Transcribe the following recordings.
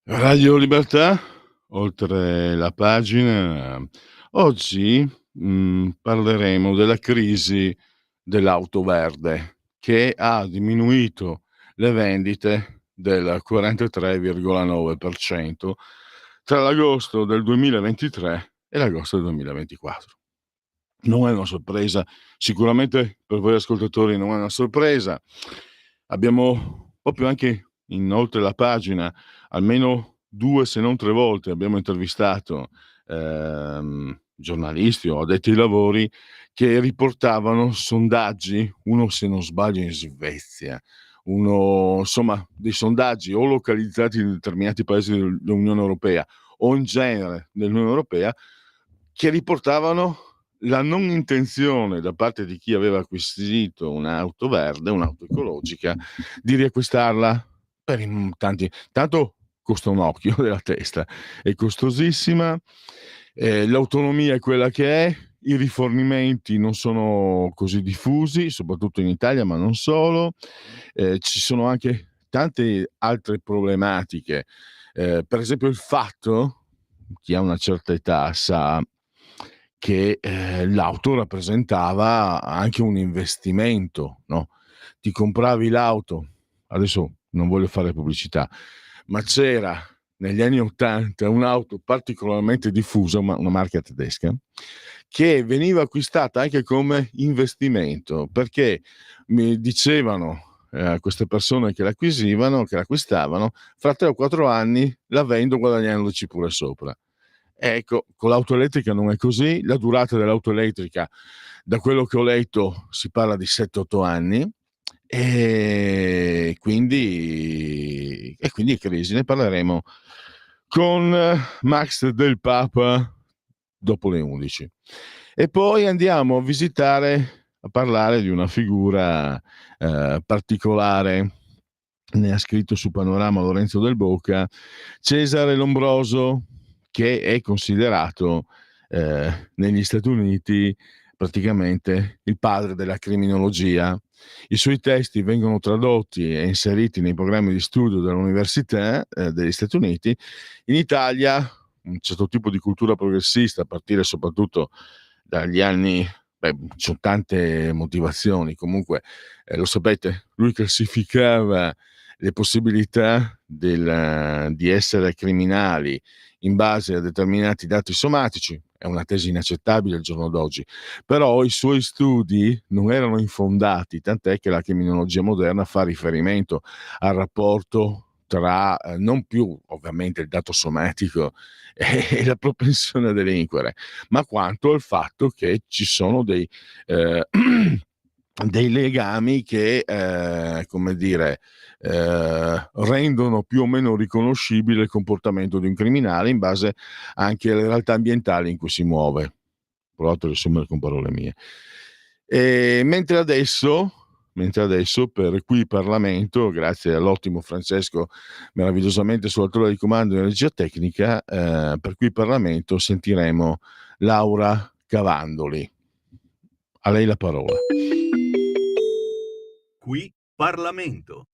Radio Libertà, oltre la pagina. Oggi, parleremo della crisi dell'auto verde, che ha diminuito le vendite del 43,9% tra l'agosto del 2023 e l'agosto del 2024. Non è una sorpresa, sicuramente per voi ascoltatori non è una sorpresa. Abbiamo proprio anche inoltre la pagina, almeno 2 se non 3 volte abbiamo intervistato, giornalisti o addetti ai lavori che riportavano sondaggi, uno se non sbaglio in Svezia, uno insomma dei sondaggi o localizzati in determinati paesi dell'Unione Europea o in genere nell'Unione Europea, che riportavano la non intenzione da parte di chi aveva acquisito un'auto verde, un'auto ecologica, di riacquistarla per tanti tanto costa un occhio della testa, è costosissima, l'autonomia è quella che è, i rifornimenti non sono così diffusi, soprattutto in Italia, ma non solo, ci sono anche tante altre problematiche, per esempio il fatto, chi ha una certa età sa che, l'auto rappresentava anche un investimento, no, ti compravi l'auto, adesso non voglio fare pubblicità, ma c'era negli anni '80 un'auto particolarmente diffusa, una marca tedesca, che veniva acquistata anche come investimento, perché mi dicevano, queste persone che l'acquisivano, che l'acquistavano: "Fra 3 o 4 anni la vendo guadagnandoci pure sopra". Ecco, con l'auto elettrica non è così. La durata dell'auto elettrica, da quello che ho letto, si parla di 7, 8 anni, quindi crisi. Ne parleremo con Max Del Papa dopo le 11. E poi andiamo a parlare di una figura, particolare. Ne ha scritto su Panorama Lorenzo Del Boca, Cesare Lombroso, che è considerato, negli Stati Uniti praticamente il padre della criminologia. I suoi testi vengono tradotti e inseriti nei programmi di studio dell'università, degli Stati Uniti. In Italia un certo tipo di cultura progressista, a partire soprattutto dagli anni, ci son tante motivazioni, comunque, lo sapete, lui classificava le possibilità di essere criminali in base a determinati dati somatici. È una tesi inaccettabile al giorno d'oggi, però i suoi studi non erano infondati, tant'è che la criminologia moderna fa riferimento al rapporto tra, non più ovviamente il dato somatico e la propensione a delinquere, ma quanto al fatto che ci sono ehm, dei legami che, come dire, rendono più o meno riconoscibile il comportamento di un criminale in base anche alle realtà ambientali in cui si muove. Ho provato a riassumere con parole mie. Mentre adesso per Qui Parlamento, grazie all'ottimo Francesco, meravigliosamente sulla tolla di comando in regia tecnica, per Qui Parlamento sentiremo Laura Cavandoli. A lei la parola. Qui Parlamento.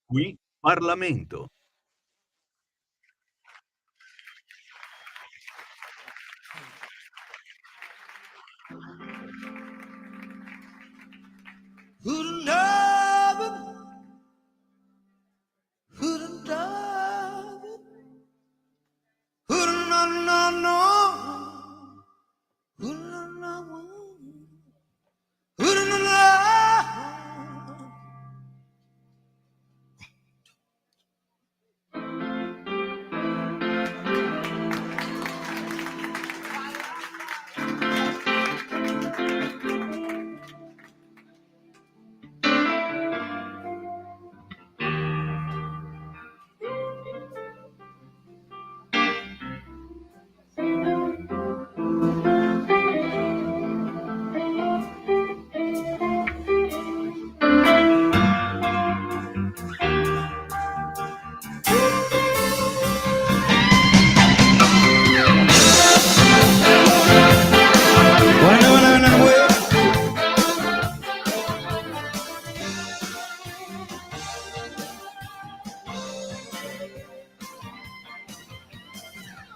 Qui Parlamento. Who'd have it? Who'd have it? Who'd know? Who'd know? Who'd know?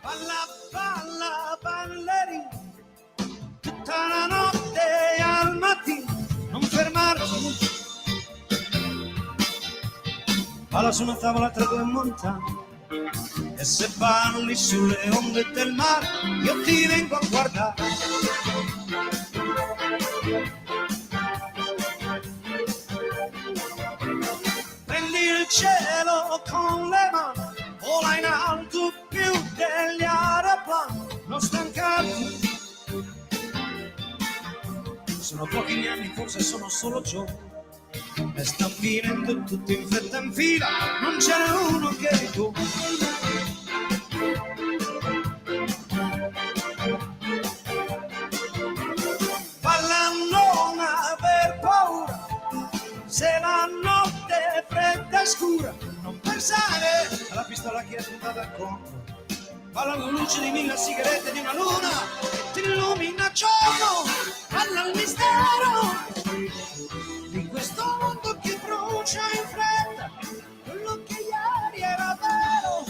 Balla, balla, balleri, tutta la notte al mattino, non fermarti. Balla su una tavola tra due montagne, e se balli sulle onde del mare, io ti vengo a guardare. Prendi il cielo con le mani, vola in alto più degli aeroplani, non stancarti. Sono pochi gli anni, forse sono solo giorni, e sta finendo tutto in fretta in fila, non ce n'è uno che tu. Balla, non aver paura, se la notte è fredda e scura, non pensare alla pistola che è spuntata contro. Balla alla luce di mille sigarette di una luna che ti illumina giorno. Balla al mistero di questo mondo che brucia in fretta, quello che ieri era vero.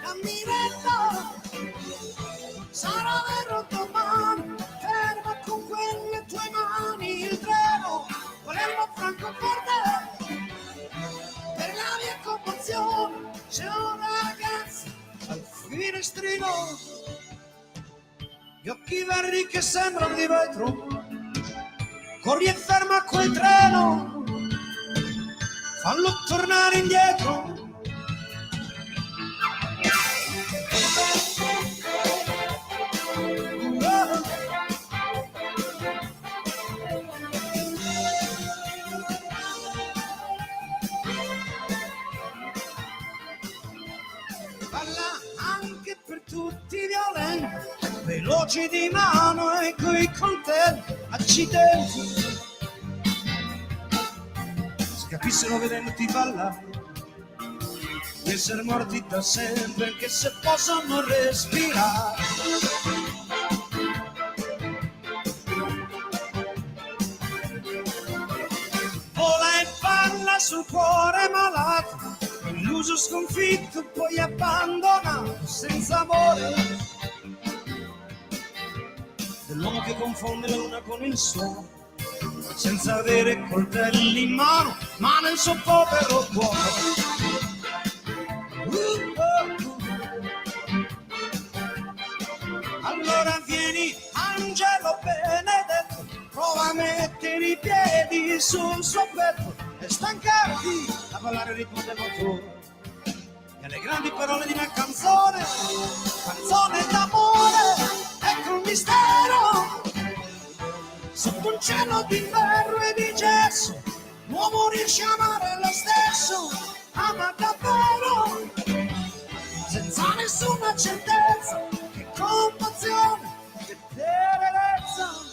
Dammi retta, sarà vero domani. Ferma con quelle tue mani il treno, Palermo Francoforte. Per la mia commozione c'è un ragazzo al finestrino, gli occhi verdi che sembrano di vetro. Corri e ferma quel treno, fallo tornare indietro. Balla anche per tutti i violenti, veloci di mano e coi coltelli, accidenti. Se capissero vedendoti ballare, di essere morti da sempre, anche se possono respirare. Vola e balla sul cuore malato, illuso, sconfitto, poi abbandonato, senza amore. Dell'uomo che confonde la luna con il suono, senza avere coltelli in mano, ma nel suo povero cuore. Allora vieni, angelo benedetto, prova a mettere i piedi sul suo petto e stancarti a ballare il ritmo del motore e alle grandi parole di una canzone, canzone d'amore. Ecco il mistero sotto un cielo di ferro e di gesso, l'uomo riesce a amare lo stesso, ama davvero, senza nessuna certezza, che compassione, che tenerezza.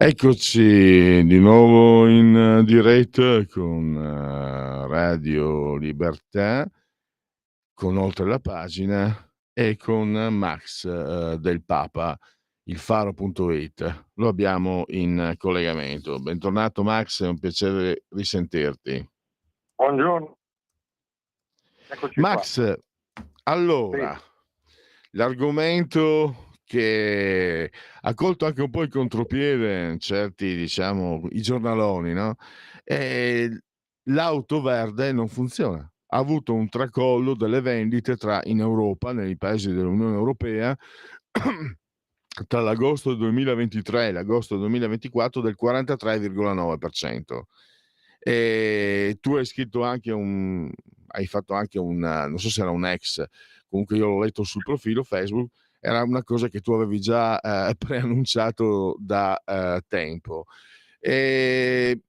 Eccoci di nuovo in diretta con Radio Libertà, con Oltre la Pagina e con Max del Papa, ilfaro.it. Lo abbiamo in collegamento. Bentornato Max, è un piacere risentirti. Buongiorno, eccoci qua. Max, Sì. allora, l'argomento che ha colto anche un po' il contropiede in certi, diciamo, i giornaloni, no? L'auto verde non funziona. Ha avuto un tracollo delle vendite in Europa, nei paesi dell'Unione Europea, tra l'agosto 2023 e l'agosto 2024 del 43,9%. E tu hai scritto anche hai fatto anche non so se era un ex, comunque io l'ho letto sul profilo Facebook, era una cosa che tu avevi già preannunciato da tempo. E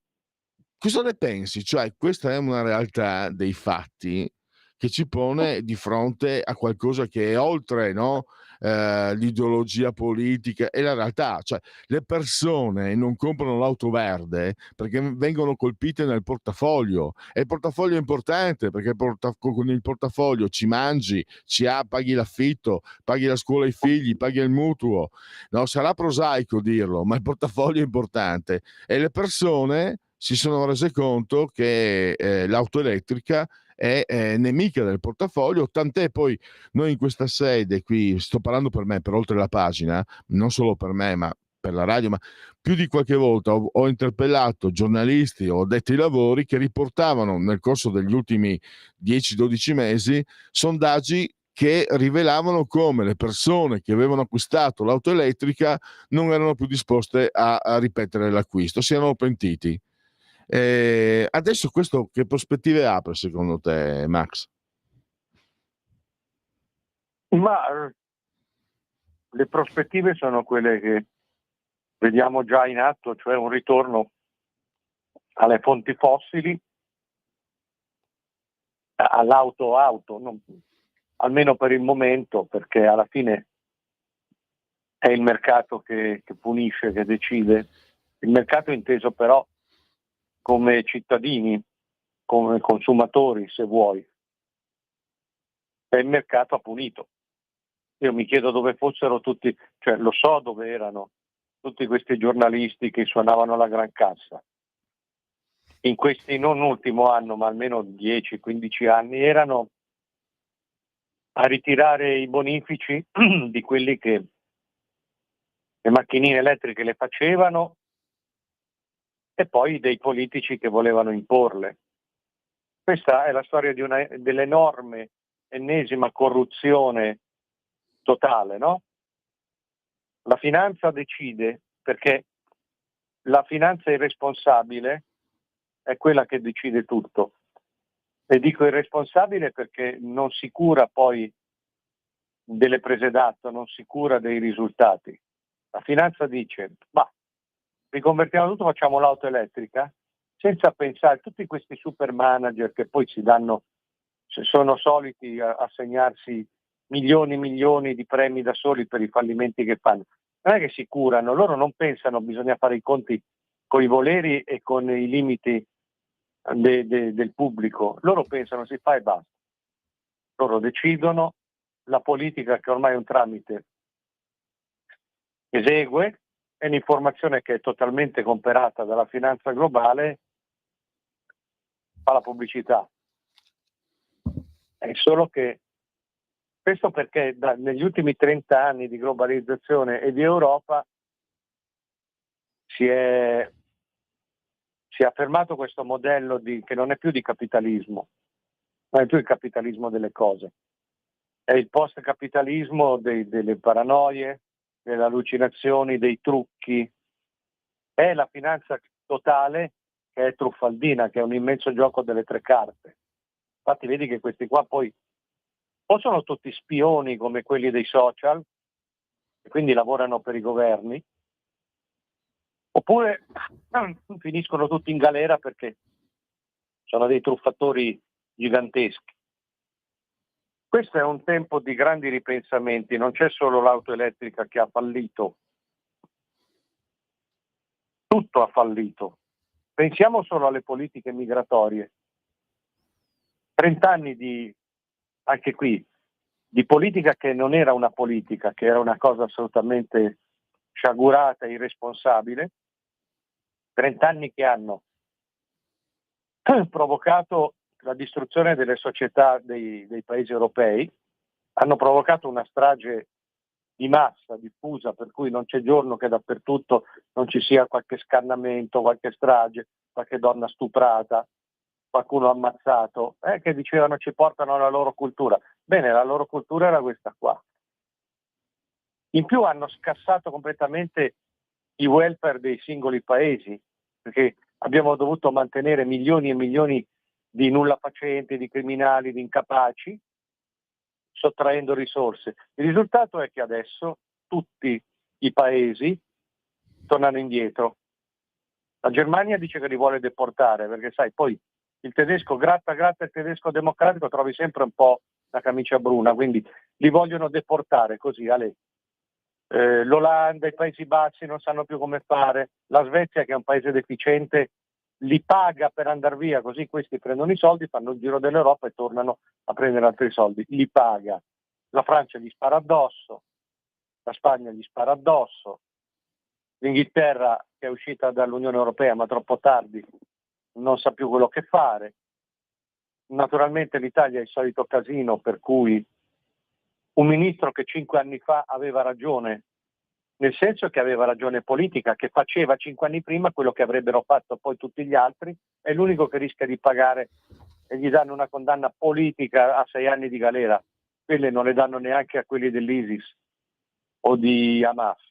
cosa ne pensi? Cioè, questa è una realtà dei fatti che ci pone di fronte a qualcosa che è oltre, no, l'ideologia politica e la realtà. Cioè, le persone non comprano l'auto verde perché vengono colpite nel portafoglio, e il portafoglio è importante perché con il portafoglio ci mangi, paghi l'affitto, paghi la scuola ai figli, paghi il mutuo. No, sarà prosaico dirlo, ma il portafoglio è importante, e le persone si sono rese conto che l'auto elettrica è nemica del portafoglio, tant'è poi noi in questa sede qui, sto parlando per me, per Oltre la Pagina, non solo per me, ma per la radio, ma più di qualche volta ho interpellato giornalisti o addetti ai lavori che riportavano nel corso degli ultimi 10-12 mesi sondaggi che rivelavano come le persone che avevano acquistato l'auto elettrica non erano più disposte a ripetere l'acquisto, si erano pentiti. Adesso questo che prospettive apre secondo te, Max? Ma le prospettive sono quelle che vediamo già in atto, cioè un ritorno alle fonti fossili, all'auto, almeno per il momento, perché alla fine è il mercato che punisce, che decide. Il mercato inteso però come cittadini, come consumatori, se vuoi. E il mercato ha punito. Io mi chiedo dove fossero tutti, cioè lo so dove erano tutti questi giornalisti che suonavano la gran cassa. In questi non ultimo anno, ma almeno 10-15 anni, erano a ritirare i bonifici di quelli che le macchinine elettriche le facevano e poi dei politici che volevano imporle. Questa è la storia dell'enorme, ennesima corruzione totale, no? La finanza decide, perché la finanza irresponsabile è quella che decide tutto. E dico irresponsabile perché non si cura poi delle prese d'atto, non si cura dei risultati. La finanza dice, riconvertiamo tutto, facciamo l'auto elettrica, senza pensare, tutti questi super manager che poi sono soliti assegnarsi milioni di premi da soli per i fallimenti che fanno. Non è che si curano, loro non pensano, bisogna fare i conti con i voleri e con i limiti del pubblico. Loro pensano si fa e basta. Loro decidono, la politica, che ormai è un tramite, esegue, e l'informazione che è totalmente comperata dalla finanza globale fa la pubblicità. È solo che questo perché negli ultimi 30 anni di globalizzazione e di Europa si è affermato questo modello che non è più di capitalismo, non è più il capitalismo delle cose, è il post-capitalismo delle paranoie, delle allucinazioni, dei trucchi, è la finanza totale che è truffaldina, che è un immenso gioco delle tre carte. Infatti vedi che questi qua poi o sono tutti spioni come quelli dei social, e quindi lavorano per i governi, oppure finiscono tutti in galera perché sono dei truffatori giganteschi. Questo è un tempo di grandi ripensamenti, non c'è solo l'auto elettrica che ha fallito. tutto ha fallito. Pensiamo solo alle politiche migratorie. 30 anni anche qui, di politica che non era una politica, che era una cosa assolutamente sciagurata e irresponsabile. 30 anni che hanno provocato la distruzione delle società dei paesi europei, hanno provocato una strage di massa diffusa, per cui non c'è giorno che dappertutto non ci sia qualche scannamento, qualche strage, qualche donna stuprata, qualcuno ammazzato, che dicevano ci portano alla loro cultura. Bene, la loro cultura era questa qua. In più hanno scassato completamente i welfare dei singoli paesi, perché abbiamo dovuto mantenere milioni e milioni di nullafacenti, di criminali, di incapaci, sottraendo risorse. Il risultato è che adesso tutti i paesi tornano indietro. La Germania dice che li vuole deportare, perché sai, poi il tedesco gratta il tedesco democratico, trovi sempre un po' la camicia bruna, quindi li vogliono deportare così, l'Olanda, i Paesi Bassi non sanno più come fare, la Svezia, che è un paese deficiente, li paga per andare via, così questi prendono i soldi, fanno il giro dell'Europa e tornano a prendere altri soldi, li paga. La Francia gli spara addosso, la Spagna gli spara addosso, l'Inghilterra, che è uscita dall'Unione Europea ma troppo tardi, non sa più quello che fare. Naturalmente l'Italia è il solito casino, per cui un ministro che 5 anni fa aveva ragione, nel senso che aveva ragione politica, che faceva 5 anni prima quello che avrebbero fatto poi tutti gli altri, è l'unico che rischia di pagare e gli danno una condanna politica a 6 anni di galera. Quelle non le danno neanche a quelli dell'ISIS o di Hamas.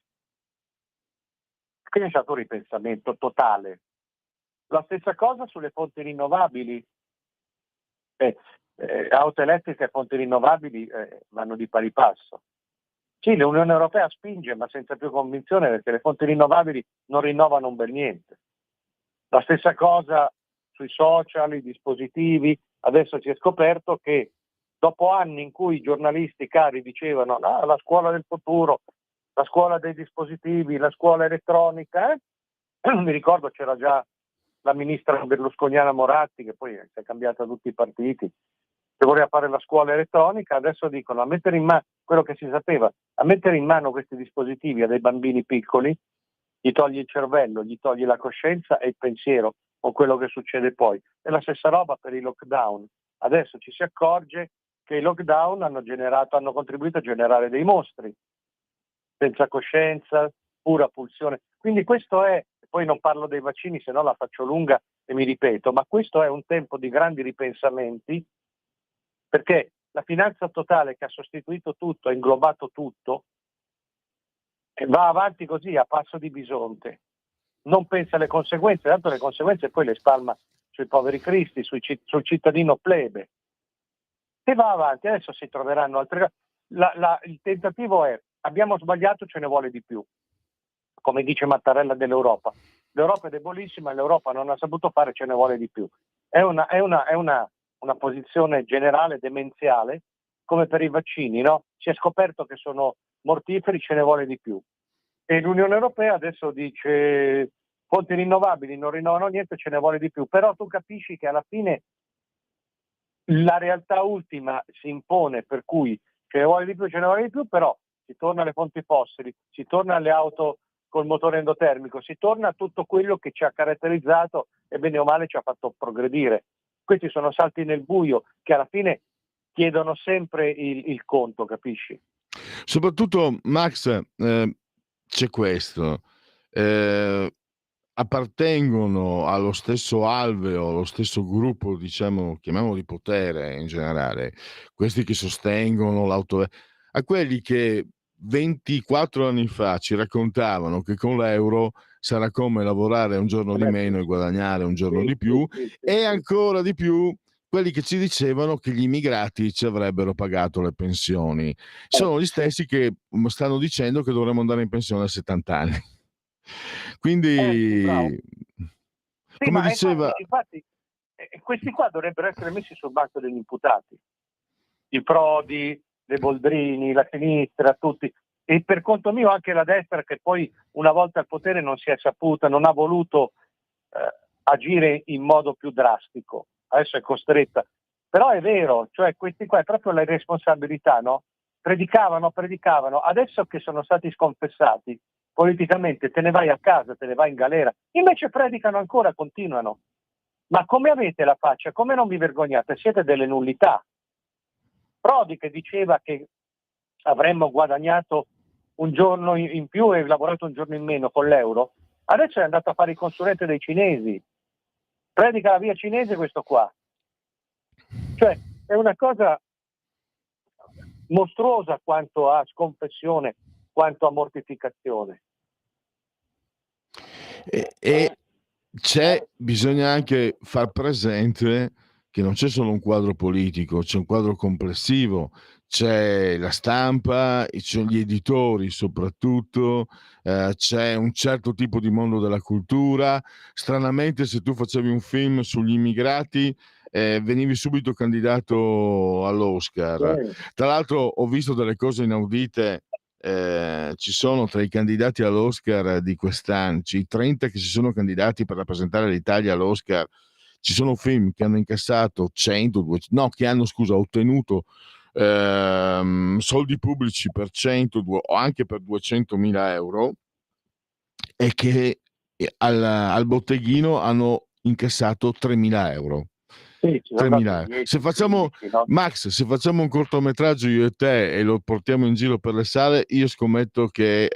Quindi è stato un ripensamento totale. La stessa cosa sulle fonti rinnovabili. Auto elettriche e fonti rinnovabili vanno di pari passo. Sì, l'Unione Europea spinge, ma senza più convinzione, perché le fonti rinnovabili non rinnovano un bel niente. La stessa cosa sui social, i dispositivi. Adesso si è scoperto che dopo anni in cui i giornalisti cari dicevano la scuola del futuro, la scuola dei dispositivi, la scuola elettronica, mi ricordo c'era già la ministra berlusconiana Moratti, che poi si è cambiata tutti i partiti, che voleva fare la scuola elettronica. Adesso dicono a mettere in mano quello che si sapeva, a mettere in mano questi dispositivi a dei bambini piccoli, gli togli il cervello, gli togli la coscienza e il pensiero con quello che succede poi. È la stessa roba per i lockdown. Adesso ci si accorge che i lockdown hanno contribuito a generare dei mostri senza coscienza, pura pulsione. Quindi questo è, poi non parlo dei vaccini, se no la faccio lunga e mi ripeto, ma questo è un tempo di grandi ripensamenti, perché la finanza totale che ha sostituito tutto, ha inglobato tutto, va avanti così a passo di bisonte. Non pensa alle conseguenze, tanto le conseguenze poi le spalma sui poveri cristi, sul cittadino plebe. E va avanti, adesso si troveranno altre. Il tentativo è: abbiamo sbagliato, ce ne vuole di più. Come dice Mattarella dell'Europa. L'Europa è debolissima, l'Europa non ha saputo fare, ce ne vuole di più. È una posizione generale demenziale, come per i vaccini, no? Si è scoperto che sono mortiferi, ce ne vuole di più. E l'Unione Europea adesso dice fonti rinnovabili non rinnovano niente, ce ne vuole di più. Però tu capisci che alla fine la realtà ultima si impone, per cui ce ne vuole di più, però si torna alle fonti fossili, si torna alle auto col motore endotermico, si torna a tutto quello che ci ha caratterizzato e bene o male ci ha fatto progredire. Questi sono salti nel buio che alla fine chiedono sempre il conto, capisci? Soprattutto, Max, c'è questo. Appartengono allo stesso alveo, allo stesso gruppo, diciamo, chiamiamolo di potere in generale, questi che sostengono a quelli che 24 anni fa ci raccontavano che con l'euro sarà come lavorare un giorno di meno e guadagnare un giorno di più, e ancora di più quelli che ci dicevano che gli immigrati ci avrebbero pagato le pensioni. Sono gli stessi che stanno dicendo che dovremmo andare in pensione a 70 anni. Quindi, sì, come diceva... infatti, questi qua dovrebbero essere messi sul banco degli imputati. I Prodi, le Boldrini, la sinistra, tutti. e per conto mio anche la destra, che poi una volta al potere non si è saputa, non ha voluto agire in modo più drastico, adesso è costretta. Però è vero, cioè questi qua è proprio la responsabilità, no? Predicavano, adesso che sono stati sconfessati politicamente te ne vai a casa, te ne vai in galera, invece predicano ancora, continuano. Ma come avete la faccia? Come non vi vergognate? Siete delle nullità. Prodi che diceva che avremmo guadagnato un giorno in più e lavorato un giorno in meno con l'euro, adesso è andato a fare il consulente dei cinesi, predica la via cinese questo qua. Cioè è una cosa mostruosa quanto a sconfessione, quanto a mortificazione. E bisogna anche far presente che non c'è solo un quadro politico, c'è un quadro complessivo, c'è la stampa, ci sono gli editori soprattutto, c'è un certo tipo di mondo della cultura. Stranamente, se tu facevi un film sugli immigrati, venivi subito candidato all'Oscar. Tra l'altro ho visto delle cose inaudite. Ci sono tra i candidati all'Oscar di quest'anno, i 30 che si sono candidati per rappresentare l'Italia all'Oscar, ci sono film che hanno incassato 100, 200, no, che hanno, scusa, ottenuto soldi pubblici per 100 o anche per 200.000 euro e che al botteghino hanno incassato 3.000 euro. Sì, 3.000 euro. Se facciamo, 15, no? Max, se facciamo un cortometraggio io e te e lo portiamo in giro per le sale, io scommetto che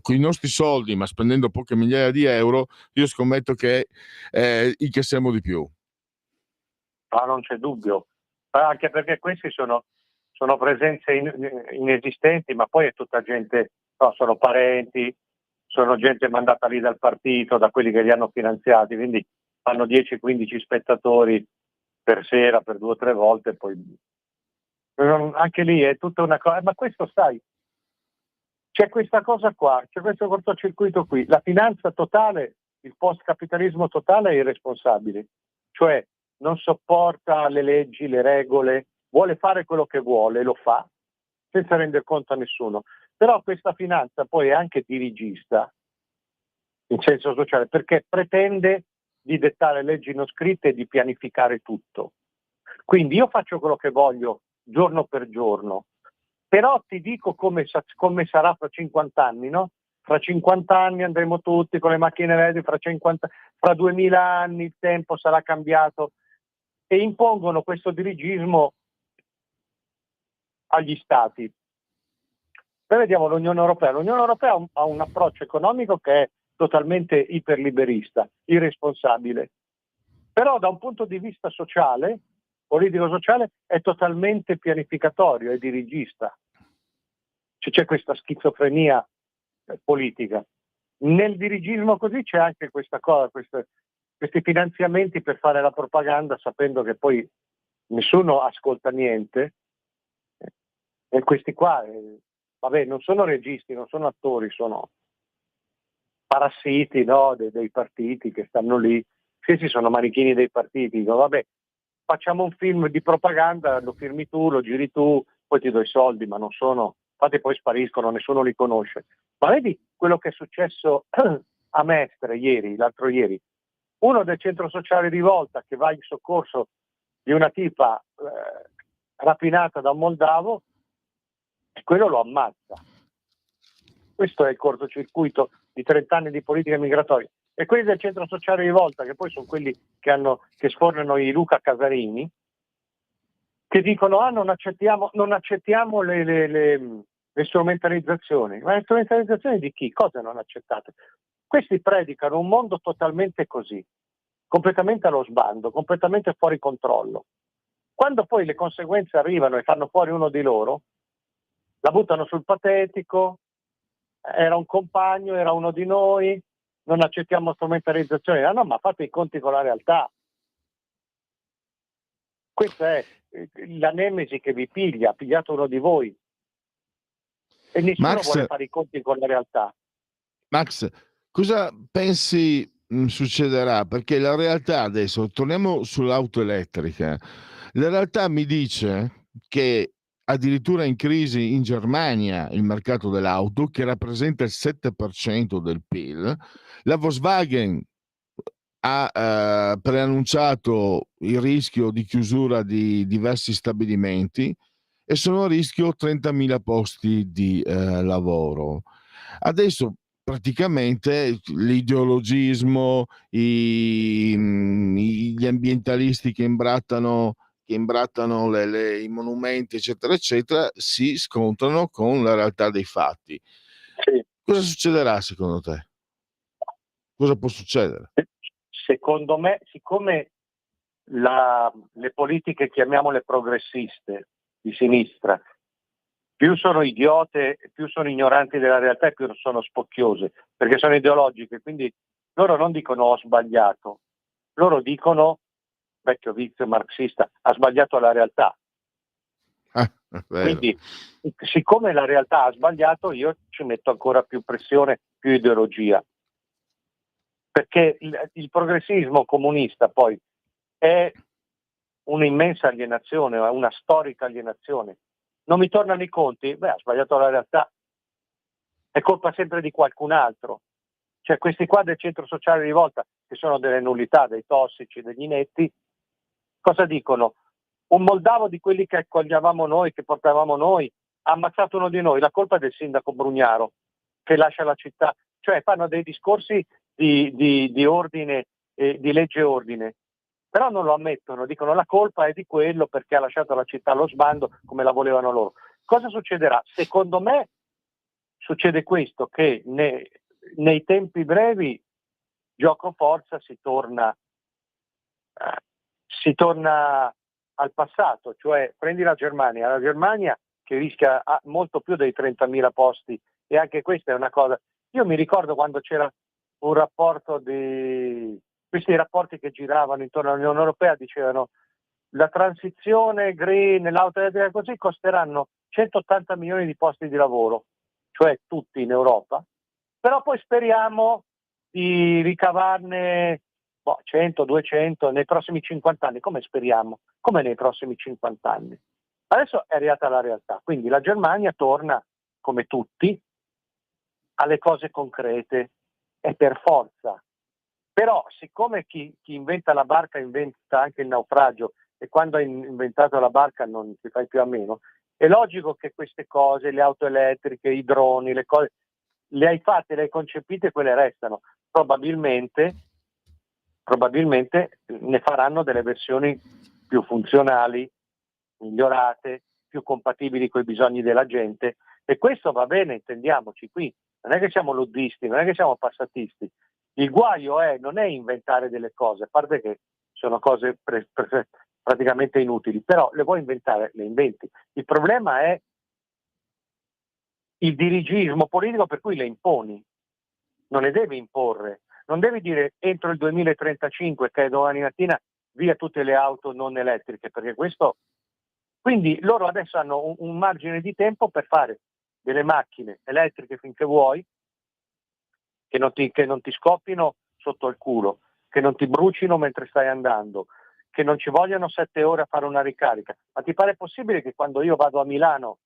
con i nostri soldi, ma spendendo poche migliaia di euro, io scommetto che incassiamo di più. Ah, non c'è dubbio, anche perché questi sono presenze inesistenti, ma poi è tutta gente, no, sono parenti, sono gente mandata lì dal partito, da quelli che li hanno finanziati, quindi fanno 10-15 spettatori per sera, per 2 o 3 volte, poi anche lì è tutta una cosa, ma questo sai, c'è questa cosa qua, c'è questo cortocircuito qui, la finanza totale, il post-capitalismo totale è irresponsabile, cioè non sopporta le leggi, le regole, vuole fare quello che vuole, lo fa, senza rendere conto a nessuno. Però questa finanza poi è anche dirigista, in senso sociale, perché pretende di dettare leggi non scritte e di pianificare tutto. Quindi io faccio quello che voglio giorno per giorno, però ti dico come sarà fra 50 anni, no? Fra 50 anni andremo tutti con le macchine elettriche, fra 2000 anni il tempo sarà cambiato, e impongono questo dirigismo agli stati. Poi vediamo l'Unione Europea. L'Unione Europea ha un approccio economico che è totalmente iperliberista, irresponsabile, però da un punto di vista sociale, politico-sociale, è totalmente pianificatorio, è dirigista. C'è questa schizofrenia politica. Nel dirigismo così c'è anche questa cosa, questi finanziamenti per fare la propaganda sapendo che poi nessuno ascolta niente, e questi qua vabbè, non sono registi, non sono attori, sono parassiti, no, dei partiti che stanno lì. Questi sono manichini dei partiti, dico vabbè, facciamo un film di propaganda, lo firmi tu, lo giri tu, poi ti do i soldi, ma non sono, infatti poi spariscono, nessuno li conosce. Ma vedi quello che è successo a Mestre l'altro ieri, uno del centro sociale Rivolta che va in soccorso di una tipa rapinata da un moldavo, e quello lo ammazza. Questo è il cortocircuito di 30 anni di politica migratoria. E quelli del centro sociale Rivolta, che poi sono quelli che sfornano i Luca Casarini, che dicono non accettiamo le strumentalizzazioni. Ma le strumentalizzazioni di chi? Cosa non accettate? Questi predicano un mondo totalmente così, completamente allo sbando, completamente fuori controllo. Quando poi le conseguenze arrivano e fanno fuori uno di loro, la buttano sul patetico, era un compagno, era uno di noi, non accettiamo strumentalizzazioni. No, ma fate i conti con la realtà. Questa è la nemesi che vi piglia, ha pigliato uno di voi. E nessuno vuole fare i conti con la realtà. Max, cosa pensi succederà? Perché la realtà adesso, torniamo sull'auto elettrica, la realtà mi dice che addirittura in crisi in Germania il mercato dell'auto, che rappresenta il 7% del PIL. La Volkswagen ha preannunciato il rischio di chiusura di diversi stabilimenti e sono a rischio 30.000 posti di lavoro. Adesso praticamente l'ideologismo, gli ambientalisti che imbrattano i monumenti, eccetera, eccetera, si scontrano con la realtà dei fatti. Sì. Cosa succederà secondo te? Cosa può succedere? Secondo me, siccome le politiche, chiamiamole progressiste, di sinistra, più sono idiote, più sono ignoranti della realtà e più sono spocchiose, perché sono ideologiche, quindi loro non dicono ho sbagliato, loro dicono, vecchio vizio marxista, ha sbagliato la realtà. Quindi, siccome la realtà ha sbagliato, io ci metto ancora più pressione, più ideologia. Perché il progressismo comunista poi è un'immensa alienazione, una storica alienazione. Non mi tornano i conti? Beh, ha sbagliato la realtà. È colpa sempre di qualcun altro. Cioè questi qua del centro sociale di Volta, che sono delle nullità, dei tossici, degli inetti, cosa dicono? Un moldavo di quelli che accoglievamo noi, che portavamo noi, ha ammazzato uno di noi, la colpa è del sindaco Brugnaro, che lascia la città. Cioè fanno dei discorsi di ordine, di legge e ordine, però non lo ammettono, dicono la colpa è di quello perché ha lasciato la città allo sbando come la volevano loro. Cosa succederà? Secondo me succede questo, che nei tempi brevi, gioco forza, si torna al passato, cioè prendi la Germania che rischia molto più dei 30.000 posti, e anche questa è una cosa. Io mi ricordo quando c'era un rapporto questi rapporti che giravano intorno all'Unione Europea, dicevano la transizione green, l'auto elettrica così costeranno 180 milioni di posti di lavoro, cioè tutti in Europa, però poi speriamo di ricavarne 100, 200 nei prossimi 50 anni. Come speriamo? Come nei prossimi 50 anni? Adesso è arrivata la realtà, quindi la Germania torna, come tutti, alle cose concrete, e per forza. Però siccome chi inventa la barca inventa anche il naufragio, e quando hai inventato la barca non ti fai più a meno, è logico che queste cose, le auto elettriche, i droni, le cose, le hai fatte, le hai concepite, quelle restano. Probabilmente ne faranno delle versioni più funzionali, migliorate, più compatibili con i bisogni della gente, e questo va bene, intendiamoci qui, non è che siamo luddisti, non è che siamo passatisti. Il guaio non è inventare delle cose, a parte che sono cose praticamente inutili, però le vuoi inventare, le inventi. Il problema è il dirigismo politico per cui le imponi, non le devi imporre, non devi dire entro il 2035, che è domani mattina, via tutte le auto non elettriche, perché questo. Quindi loro adesso hanno un margine di tempo per fare delle macchine elettriche finché vuoi, che non ti scoppino sotto il culo, che non ti brucino mentre stai andando, che non ci vogliano 7 ore a fare una ricarica. Ma ti pare possibile che quando io vado a Milano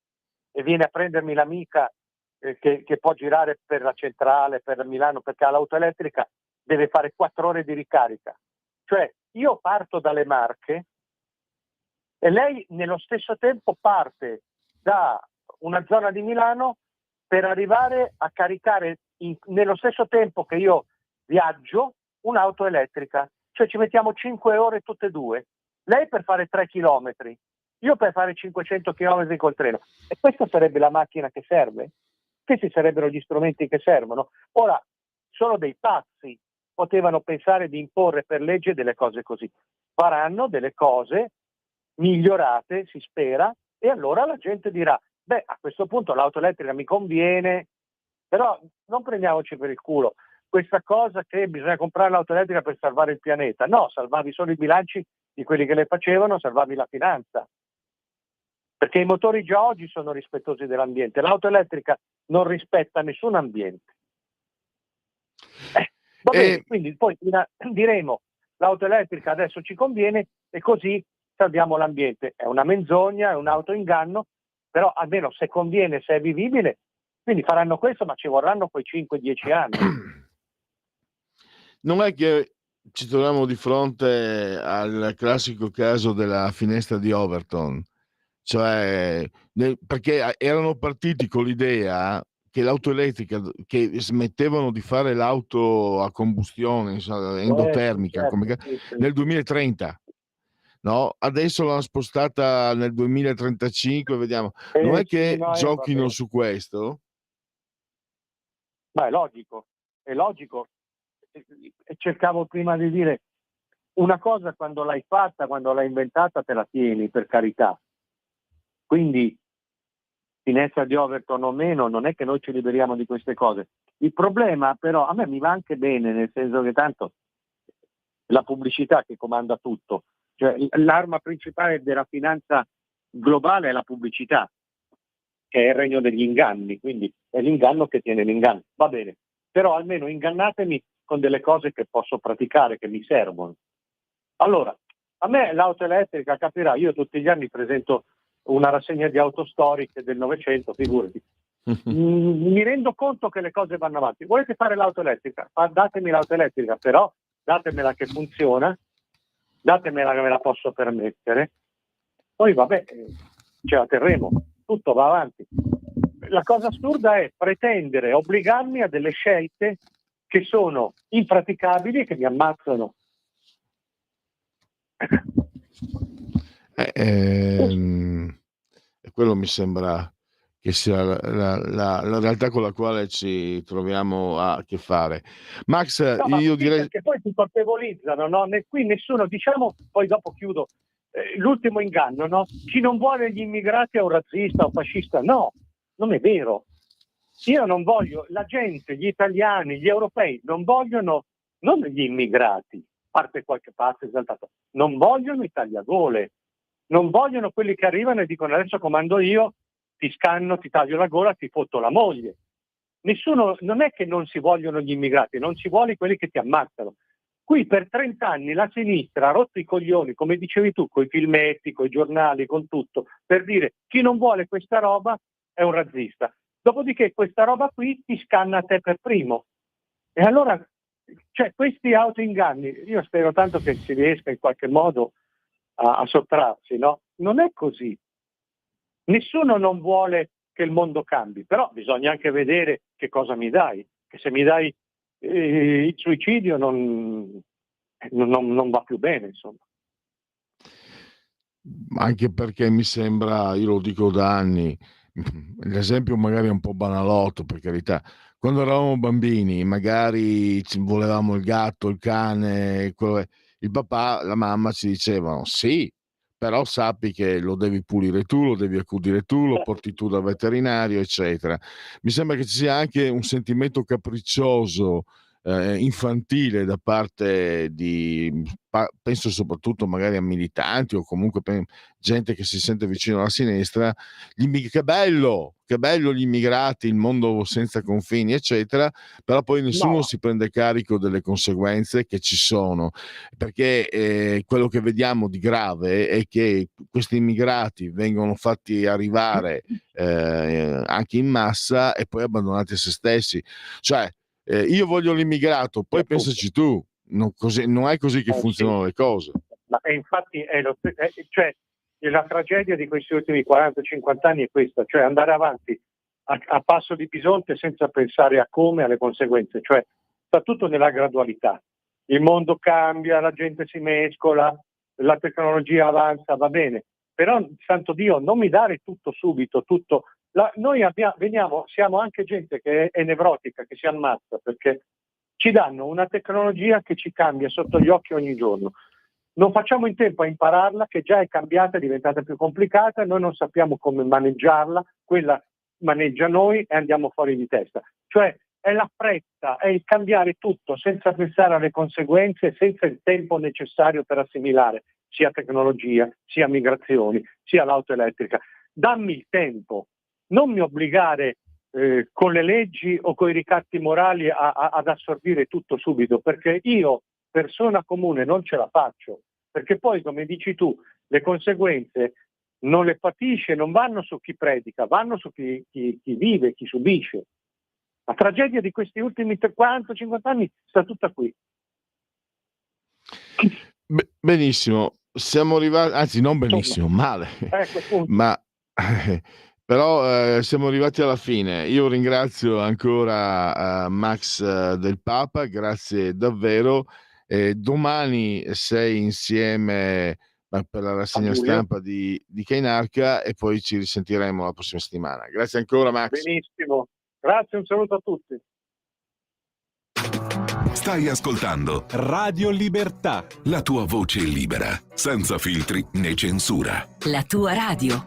e viene a prendermi l'amica che può girare per la centrale, per Milano, perché ha l'auto elettrica, deve fare 4 ore di ricarica? Cioè io parto dalle Marche e lei nello stesso tempo parte da una zona di Milano per arrivare a caricare nello stesso tempo che io viaggio un'auto elettrica. Cioè ci mettiamo 5 ore tutte e due. Lei per fare 3 chilometri, io per fare 500 chilometri col treno. E questa sarebbe la macchina che serve? Questi sarebbero gli strumenti che servono? Ora, sono dei pazzi, potevano pensare di imporre per legge delle cose così. Faranno delle cose migliorate, si spera, e allora la gente dirà, beh, a questo punto l'auto elettrica mi conviene, però non prendiamoci per il culo questa cosa che bisogna comprare l'auto elettrica per salvare il pianeta. No, salvavi solo i bilanci di quelli che le facevano, salvavi la finanza. Perché i motori già oggi sono rispettosi dell'ambiente, l'auto elettrica non rispetta nessun ambiente. Va bene, quindi poi diremo l'auto elettrica adesso ci conviene e così salviamo l'ambiente. È una menzogna, è un autoinganno, però almeno se conviene, se è vivibile, quindi faranno questo, ma ci vorranno quei 5-10 anni. Non è che ci troviamo di fronte al classico caso della finestra di Overton, cioè perché erano partiti con l'idea che l'auto elettrica, che smettevano di fare l'auto a combustione, endotermica, Certo, sì, sì. nel 2030. No, adesso l'hanno spostata nel 2035, vediamo. Non è Sì, che no, giochino vabbè. su questo? Ma è logico, è logico. E cercavo prima di dire una cosa: quando l'hai fatta, quando l'hai inventata, te la tieni, per carità. Quindi finestra di Overton o meno, non è che noi ci liberiamo di queste cose. Il problema però, a me mi va anche bene, nel senso che tanto la pubblicità che comanda tutto, cioè l'arma principale della finanza globale è la pubblicità, che è il regno degli inganni, quindi è l'inganno che tiene l'inganno. Va bene, però almeno ingannatemi con delle cose che posso praticare, che mi servono. Allora, a me l'auto elettrica, capirà, io tutti gli anni presento una rassegna di auto storiche del Novecento, figurati. Mi rendo conto che le cose vanno avanti. Volete fare l'auto elettrica? Datemi l'auto elettrica, però datemela che funziona, datemela che me la posso permettere. Poi vabbè, ce la terremo, tutto va avanti. La cosa assurda è pretendere, obbligarmi a delle scelte che sono impraticabili e che mi ammazzano. E quello mi sembra che sia la realtà con la quale ci troviamo a che fare. Max, No, ma io sì, direi... perché poi ti colpevolizzano, no? Qui nessuno, diciamo, poi dopo chiudo, l'ultimo inganno, no? Chi non vuole gli immigrati è un razzista o fascista. No, non è vero. Io non voglio, la gente, gli italiani, gli europei non vogliono, non gli immigrati, a parte qualche pazzo esaltato, non vogliono i tagliagole, non vogliono quelli che arrivano e dicono adesso comando io, ti scanno, ti taglio la gola, ti fotto la moglie. Nessuno, non è che non si vogliono gli immigrati, non si vuole quelli che ti ammazzano. Qui per 30 anni la sinistra ha rotto i coglioni, come dicevi tu, con i filmetti, con i giornali, con tutto, per dire chi non vuole questa roba è un razzista. Dopodiché questa roba qui ti scanna a te per primo. E allora, cioè, questi autoinganni, io spero tanto che si riesca in qualche modo a sottrarsi, no? Non è così. Nessuno non vuole che il mondo cambi, però bisogna anche vedere che cosa mi dai, che se mi dai il suicidio non va più bene, insomma. Anche perché mi sembra, io lo dico da anni, l'esempio magari è un po' banalotto, per carità. Quando eravamo bambini, magari volevamo il gatto, il cane, il papà, la mamma ci dicevano sì, però sappi che lo devi pulire tu, lo devi accudire tu, lo porti tu dal veterinario, eccetera. Mi sembra che ci sia anche un sentimento capriccioso, infantile da parte di, penso soprattutto magari a militanti o comunque gente che si sente vicino alla sinistra, che bello gli immigrati, il mondo senza confini, eccetera, però poi nessuno No, si prende carico delle conseguenze che ci sono, perché quello che vediamo di grave è che questi immigrati vengono fatti arrivare anche in massa e poi abbandonati a se stessi. Cioè, io voglio l'immigrato, poi appunto. pensaci tu, non è così che Sì. funzionano le cose. Ma infatti è cioè, la tragedia di questi ultimi 40-50 anni è questa, cioè andare avanti a passo di bisonte senza pensare a come, alle conseguenze, cioè sta tutto nella gradualità. Il mondo cambia, la gente si mescola, la tecnologia avanza, va bene, però santo Dio non mi dare tutto subito, tutto. Noi siamo anche gente che è nevrotica, che si ammazza perché ci danno una tecnologia che ci cambia sotto gli occhi ogni giorno. Non facciamo in tempo a impararla, che già è cambiata, è diventata più complicata, noi non sappiamo come maneggiarla, quella maneggia noi e andiamo fuori di testa. Cioè è la fretta, è il cambiare tutto senza pensare alle conseguenze, senza il tempo necessario per assimilare sia tecnologia, sia migrazioni, sia l'auto elettrica. Dammi il tempo, non mi obbligare con le leggi o con i ricatti morali ad assorbire tutto subito, perché io, persona comune, non ce la faccio, perché poi, come dici tu, le conseguenze non le patisce, non vanno su chi predica, vanno su chi vive, chi subisce. La tragedia di questi ultimi 40-50 anni sta tutta qui. Benissimo, siamo arrivati, anzi non benissimo, male, Ecco, appunto. ma però siamo arrivati alla fine. Io ringrazio ancora Max Del Papa, grazie davvero. Domani sei insieme per la rassegna Giulio. stampa di Cainarca e poi ci risentiremo la prossima settimana. Grazie ancora Max. Benissimo, grazie, un saluto a tutti. Stai ascoltando Radio Libertà. la tua voce libera, senza filtri né censura. La tua radio.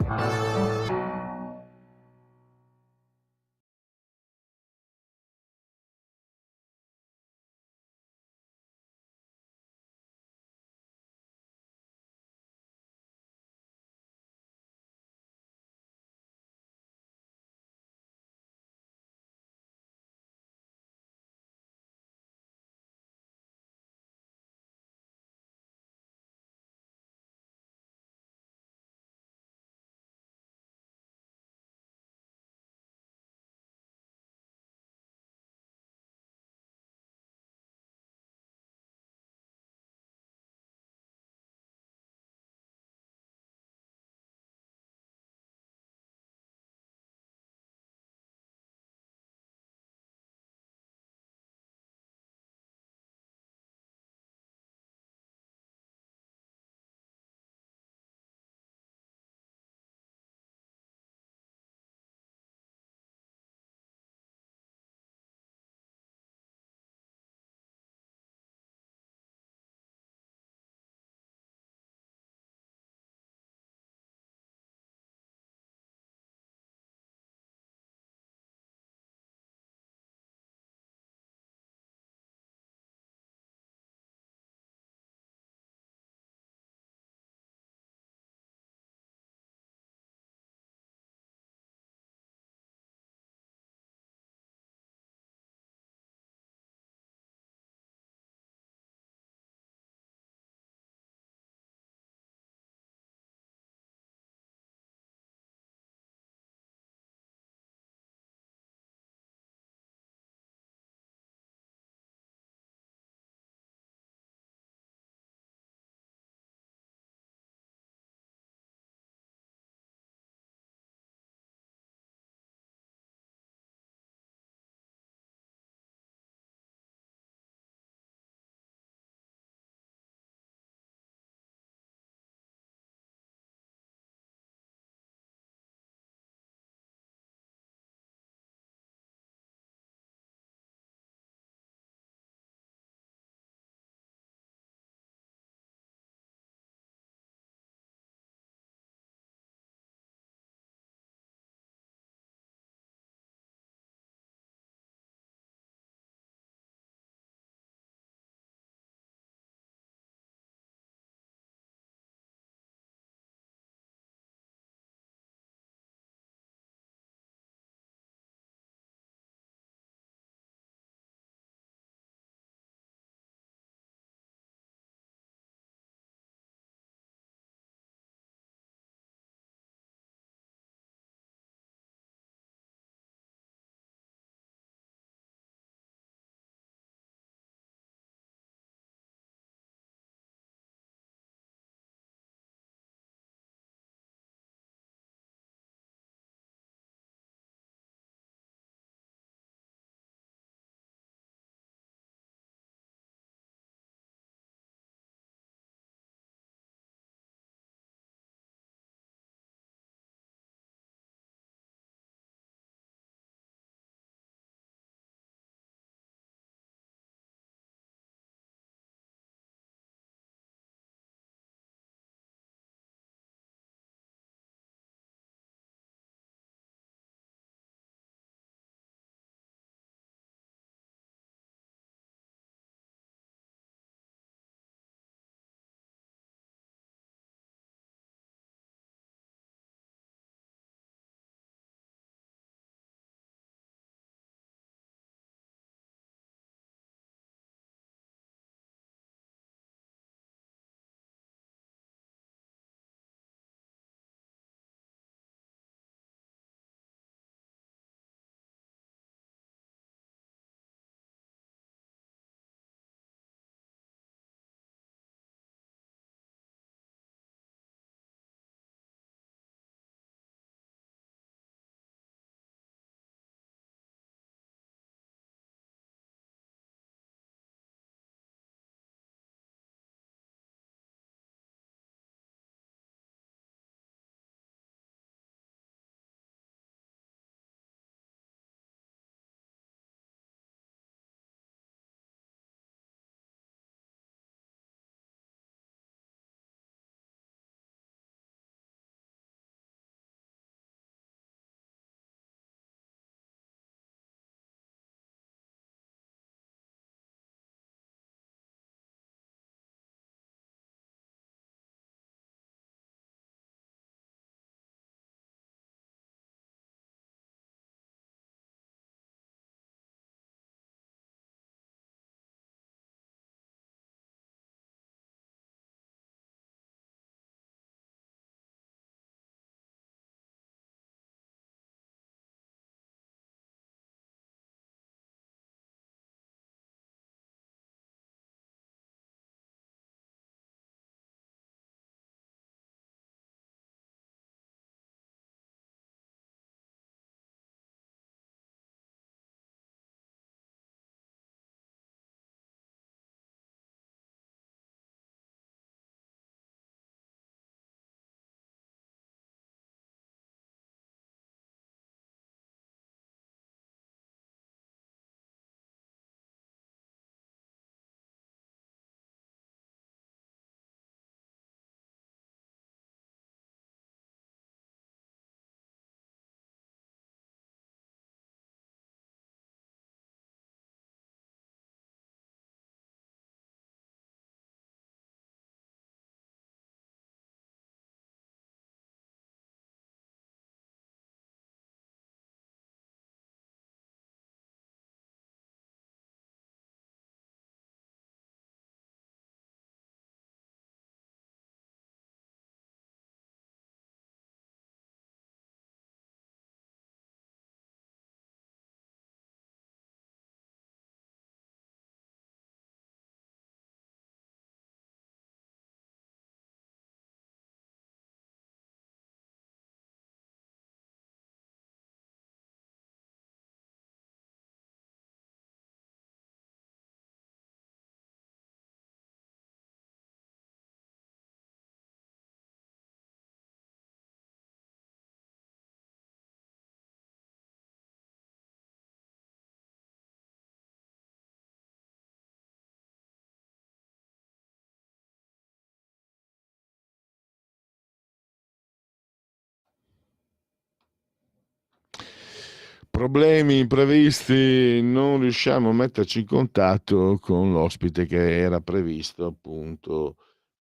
problemi imprevisti, non riusciamo a metterci in contatto con l'ospite che era previsto appunto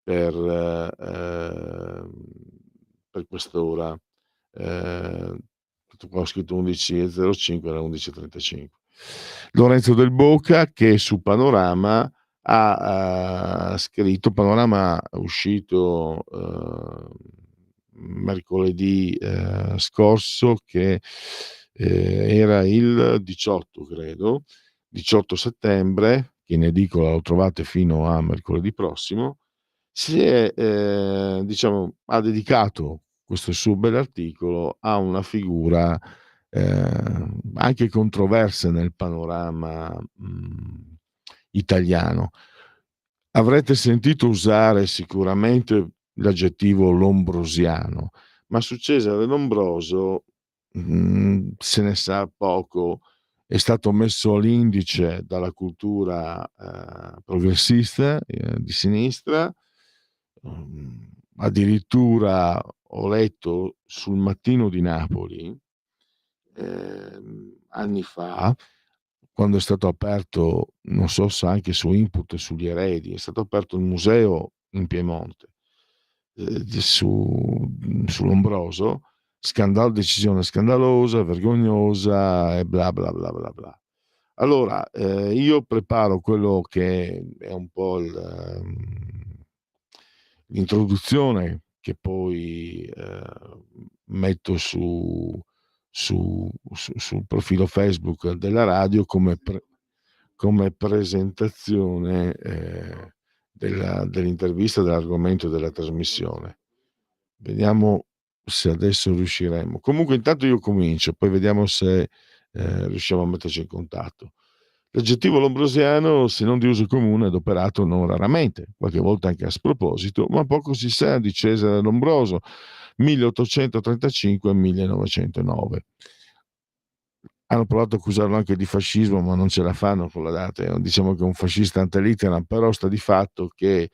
per, per quest'ora. Qua ho scritto 11.05, era 11.35. Lorenzo Del Boca, che su Panorama ha scritto, Panorama è uscito mercoledì scorso, che era il 18, credo, 18 settembre, che in edicola lo trovate fino a mercoledì prossimo. Si è, ha dedicato questo suo bell'articolo a una figura anche controversa nel panorama italiano. Avrete sentito usare sicuramente l'aggettivo lombrosiano, ma su Cesare Lombroso se ne sa poco. È stato messo all'indice dalla cultura progressista di sinistra. Addirittura ho letto sul Mattino di Napoli anni fa, quando è stato aperto, non so se anche su input sugli eredi, è stato aperto il museo in Piemonte su Lombroso, decisione scandalosa, vergognosa e bla bla bla bla bla. Allora, io preparo quello che è un po' l'introduzione che poi metto sul profilo Facebook della radio come presentazione dell'intervista, dell'argomento della trasmissione. Vediamo se adesso riusciremo. Comunque intanto io comincio, poi vediamo se riusciamo a metterci in contatto. L'aggettivo lombrosiano, se non di uso comune, è adoperato non raramente, qualche volta anche a sproposito, ma poco si sa di Cesare Lombroso, 1835-1909. Hanno provato a accusarlo anche di fascismo, ma non ce la fanno con la data. Diciamo che è un fascista ante litteram, però sta di fatto che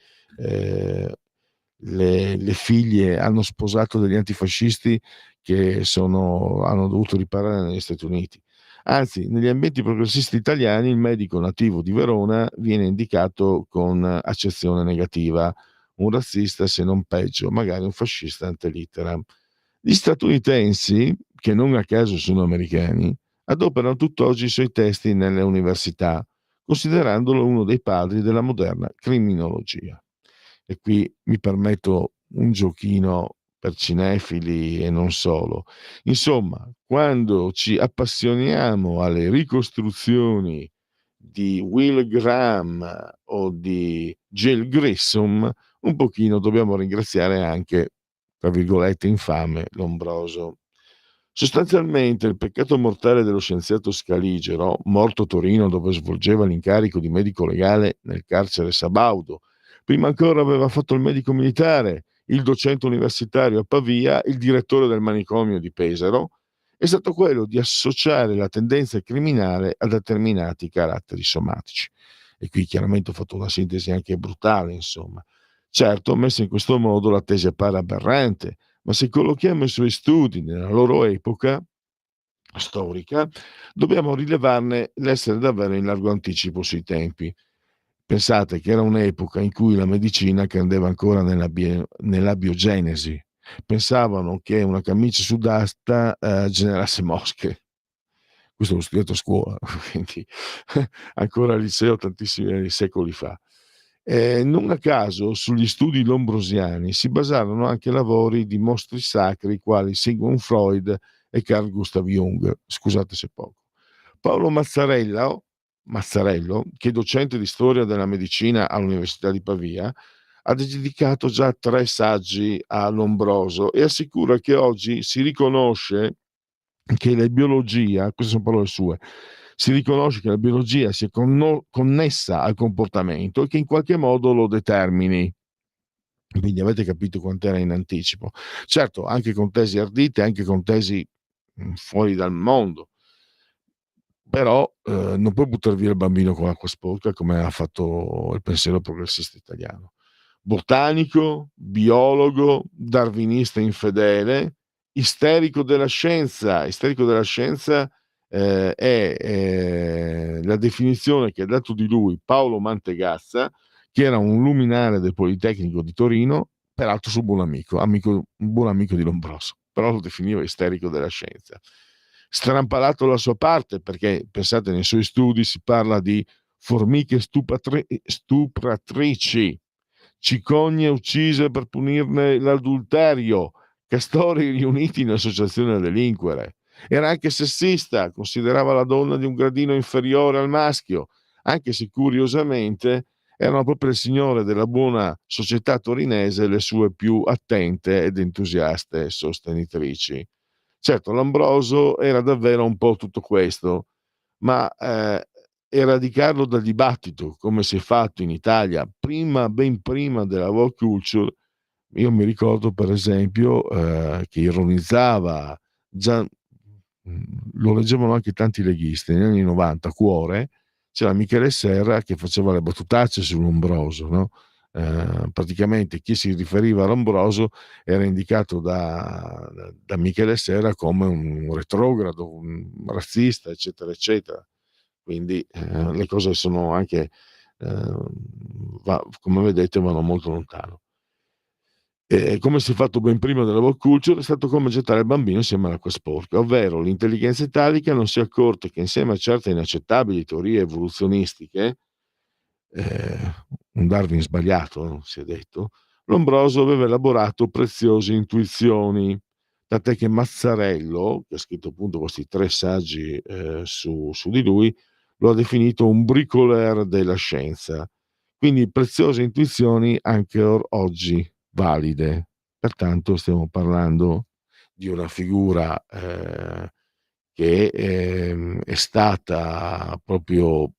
le figlie hanno sposato degli antifascisti che hanno dovuto riparare negli Stati Uniti. Anzi, negli ambienti progressisti italiani il medico nativo di Verona viene indicato con accezione negativa, un razzista se non peggio, magari un fascista ante litteram. Gli statunitensi, che non a caso sono americani, adoperano tutt'oggi i suoi testi nelle università, considerandolo uno dei padri della moderna criminologia. E qui mi permetto un giochino per cinefili e non solo. Insomma, quando ci appassioniamo alle ricostruzioni di Will Graham o di Jill Grissom, un pochino dobbiamo ringraziare anche, tra virgolette, infame Lombroso. Sostanzialmente il peccato mortale dello scienziato Scaligero, morto a Torino dove svolgeva l'incarico di medico legale nel carcere Sabaudo, prima ancora aveva fatto il medico militare, il docente universitario a Pavia, il direttore del manicomio di Pesaro, è stato quello di associare la tendenza criminale a determinati caratteri somatici. E qui chiaramente ho fatto una sintesi anche brutale, insomma. Certo, messa in questo modo la tesi appare aberrante, ma se collochiamo i suoi studi nella loro epoca storica, dobbiamo rilevarne l'essere davvero in largo anticipo sui tempi. Pensate che era un'epoca in cui la medicina credeva ancora nella biogenesi. Pensavano che una camicia sudata generasse mosche. Questo l'ho studiato a scuola, quindi ancora al liceo tantissimi secoli fa. Non a caso sugli studi lombrosiani si basarono anche lavori di mostri sacri quali Sigmund Freud e Carl Gustav Jung. Scusate se poco. Paolo Mazzarello, che è docente di storia della medicina all'Università di Pavia, ha dedicato già 3 saggi a Lombroso e assicura che oggi si riconosce che la biologia, queste sono parole sue, si riconosce che la biologia sia connessa al comportamento e che in qualche modo lo determini. Quindi avete capito quant'era in anticipo. Certo, anche con tesi ardite, anche con tesi fuori dal mondo. Però non puoi buttar via il bambino con l'acqua sporca come ha fatto il pensiero progressista italiano. Botanico, biologo, darwinista infedele, isterico della scienza è la definizione che ha dato di lui Paolo Mantegazza, che era un luminare del Politecnico di Torino, peraltro suo buon amico, un buon amico di Lombroso, però lo definiva isterico della scienza. Strampalato la sua parte, perché pensate, nei suoi studi si parla di formiche stupratrici, cicogne uccise per punirne l'adulterio, castori riuniti in associazione a delinquere. Era anche sessista, considerava la donna di un gradino inferiore al maschio, anche se curiosamente erano proprio il signore della buona società torinese le sue più attente ed entusiaste sostenitrici. Certo, Lombroso era davvero un po' tutto questo, ma eradicarlo dal dibattito, come si è fatto in Italia, ben prima della woke culture. Io mi ricordo per esempio che ironizzava, già lo leggevano anche tanti leghisti, negli anni 90, a Cuore, c'era Michele Serra che faceva le battutacce su Lombroso, no? Praticamente chi si riferiva a Lombroso era indicato da Michele Serra come un retrogrado, un razzista, eccetera, eccetera. Quindi le cose sono anche, come vedete, vanno molto lontano. Come si è fatto ben prima della woke culture, è stato come gettare il bambino insieme all'acqua sporca, ovvero l'intelligenza italica non si è accorta che insieme a certe inaccettabili teorie evoluzionistiche, un Darwin sbagliato, si è detto, Lombroso aveva elaborato preziose intuizioni, tant'è che Mazzarello, che ha scritto appunto questi 3 saggi su di lui, lo ha definito un bricoleur della scienza. Quindi preziose intuizioni anche oggi valide. Pertanto stiamo parlando di una figura che è stata proprio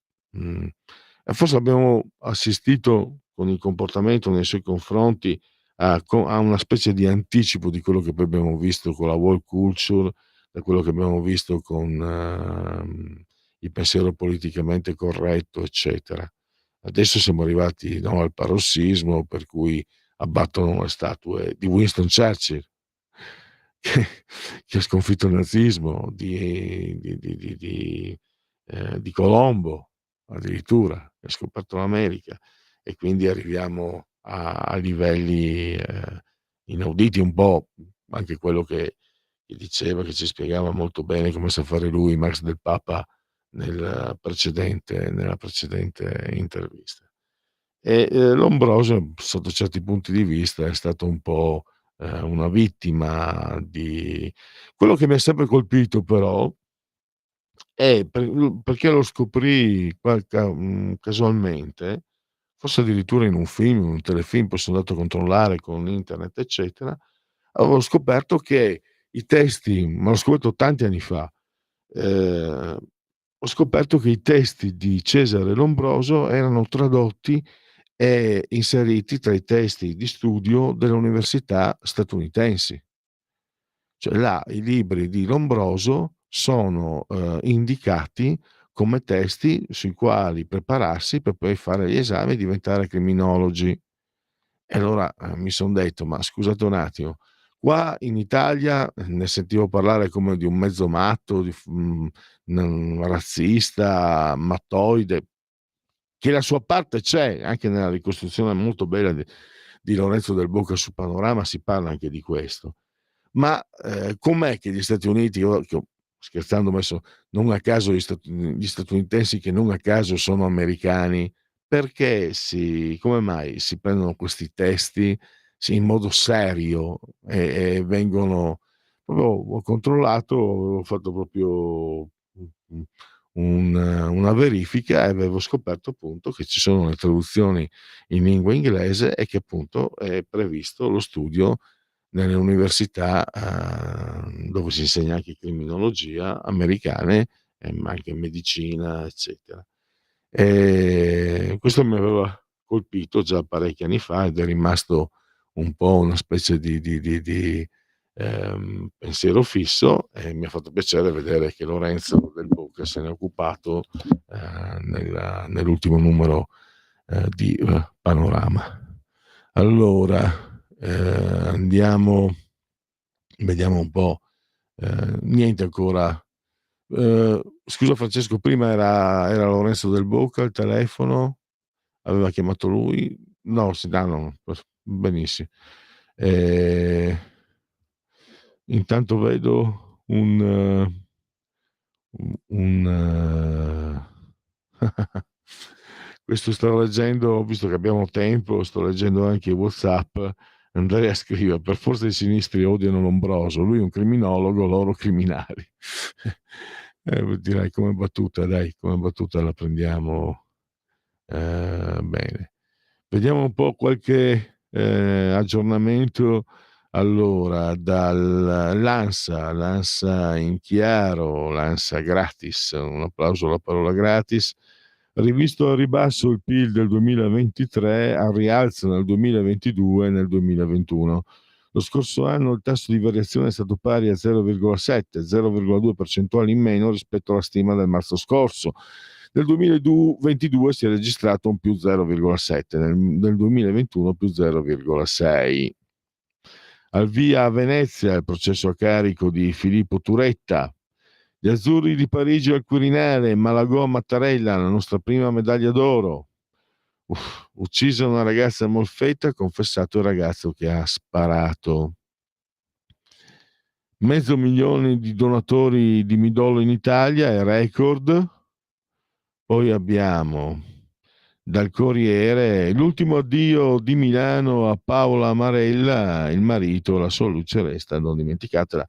forse abbiamo assistito con il comportamento nei suoi confronti a una specie di anticipo di quello che poi abbiamo visto con la woke culture, da quello che abbiamo visto con il pensiero politicamente corretto, eccetera. Adesso siamo arrivati, no, al parossismo per cui abbattono le statue di Winston Churchill che, che ha sconfitto il nazismo, di Colombo addirittura, che ha scoperto l'America, e quindi arriviamo a livelli inauditi, un po' anche quello che diceva, che ci spiegava molto bene come sa fare lui, Max del Papa, nella precedente intervista. E Lombroso, sotto certi punti di vista, è stato un po' una vittima di quello che mi ha sempre colpito però è perché lo scoprì casualmente, forse addirittura in un film, in un telefilm, poi sono andato a controllare con internet, eccetera, avevo scoperto che i testi, ma l'ho scoperto tanti anni fa, ho scoperto che i testi di Cesare Lombroso erano tradotti e inseriti tra i testi di studio delle università statunitensi. Cioè là i libri di Lombroso sono indicati come testi sui quali prepararsi per poi fare gli esami e diventare criminologi. E allora mi son detto: "Ma scusate un attimo, qua in Italia ne sentivo parlare come di un mezzo matto, razzista, mattoide", che la sua parte c'è, anche nella ricostruzione molto bella di Lorenzo Del Bocca su Panorama si parla anche di questo. Ma com'è che gli Stati Uniti, io che ho scherzando ho messo non a caso gli statunitensi, che non a caso sono americani, perché come mai si prendono questi testi in modo serio e vengono proprio, ho controllato, ho fatto proprio una verifica e avevo scoperto appunto che ci sono le traduzioni in lingua inglese e che appunto è previsto lo studio nelle università dove si insegna anche criminologia americane, ma anche medicina, eccetera. Questo mi aveva colpito già parecchi anni fa ed è rimasto un po' una specie di pensiero fisso, e mi ha fatto piacere vedere che Lorenzo Del Bocca se n'è occupato nell'ultimo numero di Panorama. Allora andiamo, vediamo un po', niente ancora Scusa Francesco, prima era Lorenzo Del Bocca al telefono, aveva chiamato lui? No, no, benissimo. Intanto vedo un questo sto leggendo, visto che abbiamo tempo, sto leggendo anche i WhatsApp. Andrea scrive: per forza i sinistri odiano Lombroso, lui è un criminologo, loro criminali. Direi come battuta, dai, come battuta la prendiamo bene. Vediamo un po' qualche aggiornamento. Allora, l'ANSA in chiaro, l'ANSA gratis, un applauso alla parola gratis. Rivisto al ribasso il PIL del 2023, al rialzo nel 2022 e nel 2021. Lo scorso anno il tasso di variazione è stato pari a 0,7, 0,2 percentuali in meno rispetto alla stima del marzo scorso. Nel 2022 si è registrato un più 0,7, nel 2021 più 0,6. Al via a Venezia il processo a carico di Filippo Turetta. Gli azzurri di Parigi al Quirinale, Malagò a Mattarella, la nostra prima medaglia d'oro. Uccisa una ragazza a Molfetta, ha confessato il ragazzo che ha sparato. 500.000 di donatori di midollo in Italia, è record. Poi abbiamo dal Corriere l'ultimo addio di Milano a Paola Amarella, il marito, la sua luce resta, non dimenticatela.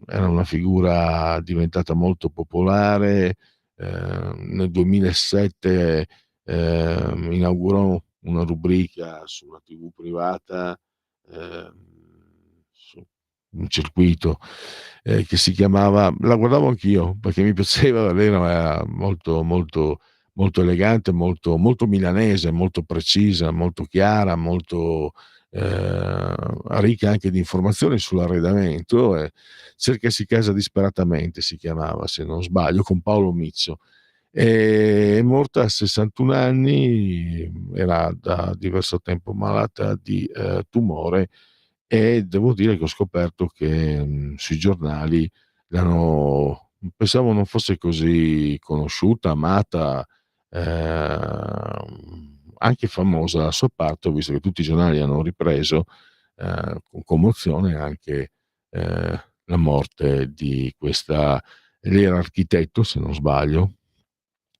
Era una figura diventata molto popolare. Nel 2007 inaugurò una rubrica sulla TV privata, su un circuito che si chiamava, la guardavo anch'io perché mi piaceva, lei era molto molto molto elegante, molto, molto milanese, molto precisa, molto chiara, molto ricca anche di informazioni sull'arredamento. Cercasi casa disperatamente si chiamava, se non sbaglio, con Paolo Mizzo. È morta a 61 anni, era da diverso tempo malata di tumore, e devo dire che ho scoperto che sui giornali pensavo non fosse così conosciuta, amata, anche famosa la sua parte. Ho visto che tutti i giornali hanno ripreso con commozione anche la morte di questa. Lei era architetto, se non sbaglio,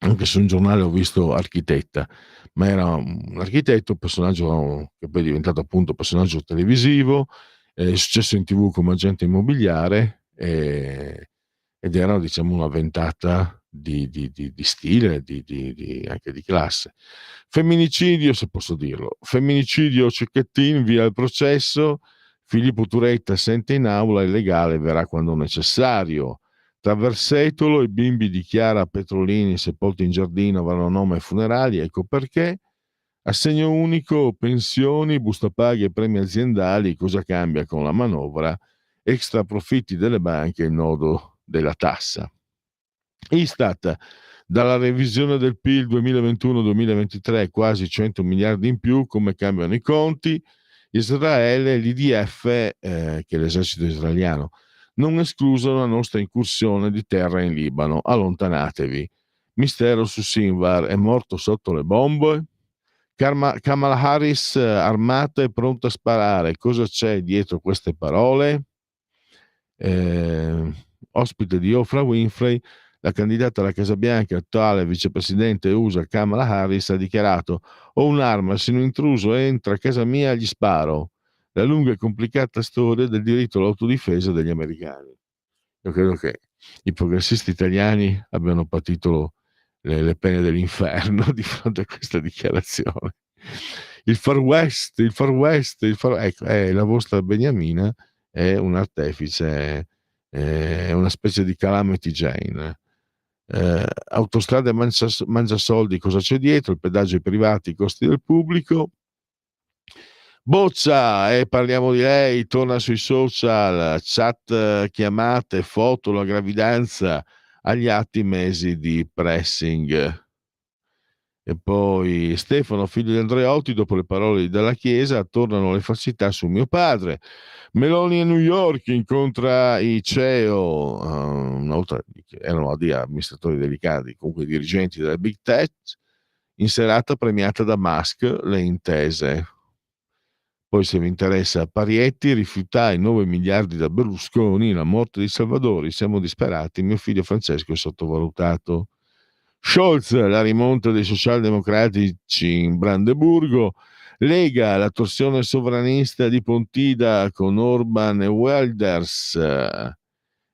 anche su un giornale ho visto architetta, ma era un architetto, personaggio che poi è diventato appunto personaggio televisivo, è successo in TV come agente immobiliare, ed era, diciamo, una ventata di stile, anche di classe. Femminicidio, se posso dirlo, femminicidio Cecchettin, via il processo. Filippo Turetta assente in aula, illegale, verrà quando necessario. Tra Versetolo e bimbi di Chiara Petrolini sepolti in giardino avranno nome e funerali, ecco perché. Assegno unico, pensioni, busta paga e premi aziendali, cosa cambia con la manovra? Extra profitti delle banche, il nodo della tassa. Istat, dalla revisione del PIL 2021-2023 quasi 100 miliardi in più, come cambiano i conti? Israele, l'IDF, che è l'esercito israeliano, non escluso la nostra incursione di terra in Libano, allontanatevi. Mistero su Sinvar, è morto sotto le bombe? Kamala Harris armata e pronta a sparare, cosa c'è dietro queste parole? Ospite di Oprah Winfrey, la candidata alla Casa Bianca, attuale vicepresidente USA Kamala Harris, ha dichiarato: ho un'arma, se un intruso entra a casa mia gli sparo. La lunga e complicata storia del diritto all'autodifesa degli americani. Io credo che i progressisti italiani abbiano patito le pene dell'inferno di fronte a questa dichiarazione. Il Far West, ecco, la vostra Beniamina è un artefice, è una specie di Calamity Jane. Autostrade mangia soldi, cosa c'è dietro? Il pedaggio ai privati, i costi del pubblico. Boccia, parliamo di lei, torna sui social, chat, chiamate, foto, la gravidanza, agli atti mesi di pressing. E poi Stefano, figlio di Andreotti, dopo le parole della Chiesa, tornano le falsità su mio padre. Meloni a New York incontra i CEO, erano amministratori delicati, comunque dirigenti della Big Tech, in serata premiata da Musk le intese. Poi se vi interessa, Parietti, rifiutai 9 miliardi da Berlusconi, la morte di Salvadori, siamo disperati, mio figlio Francesco è sottovalutato. Scholz, la rimonta dei socialdemocratici in Brandeburgo, Lega, la torsione sovranista di Pontida con Orban e Wilders,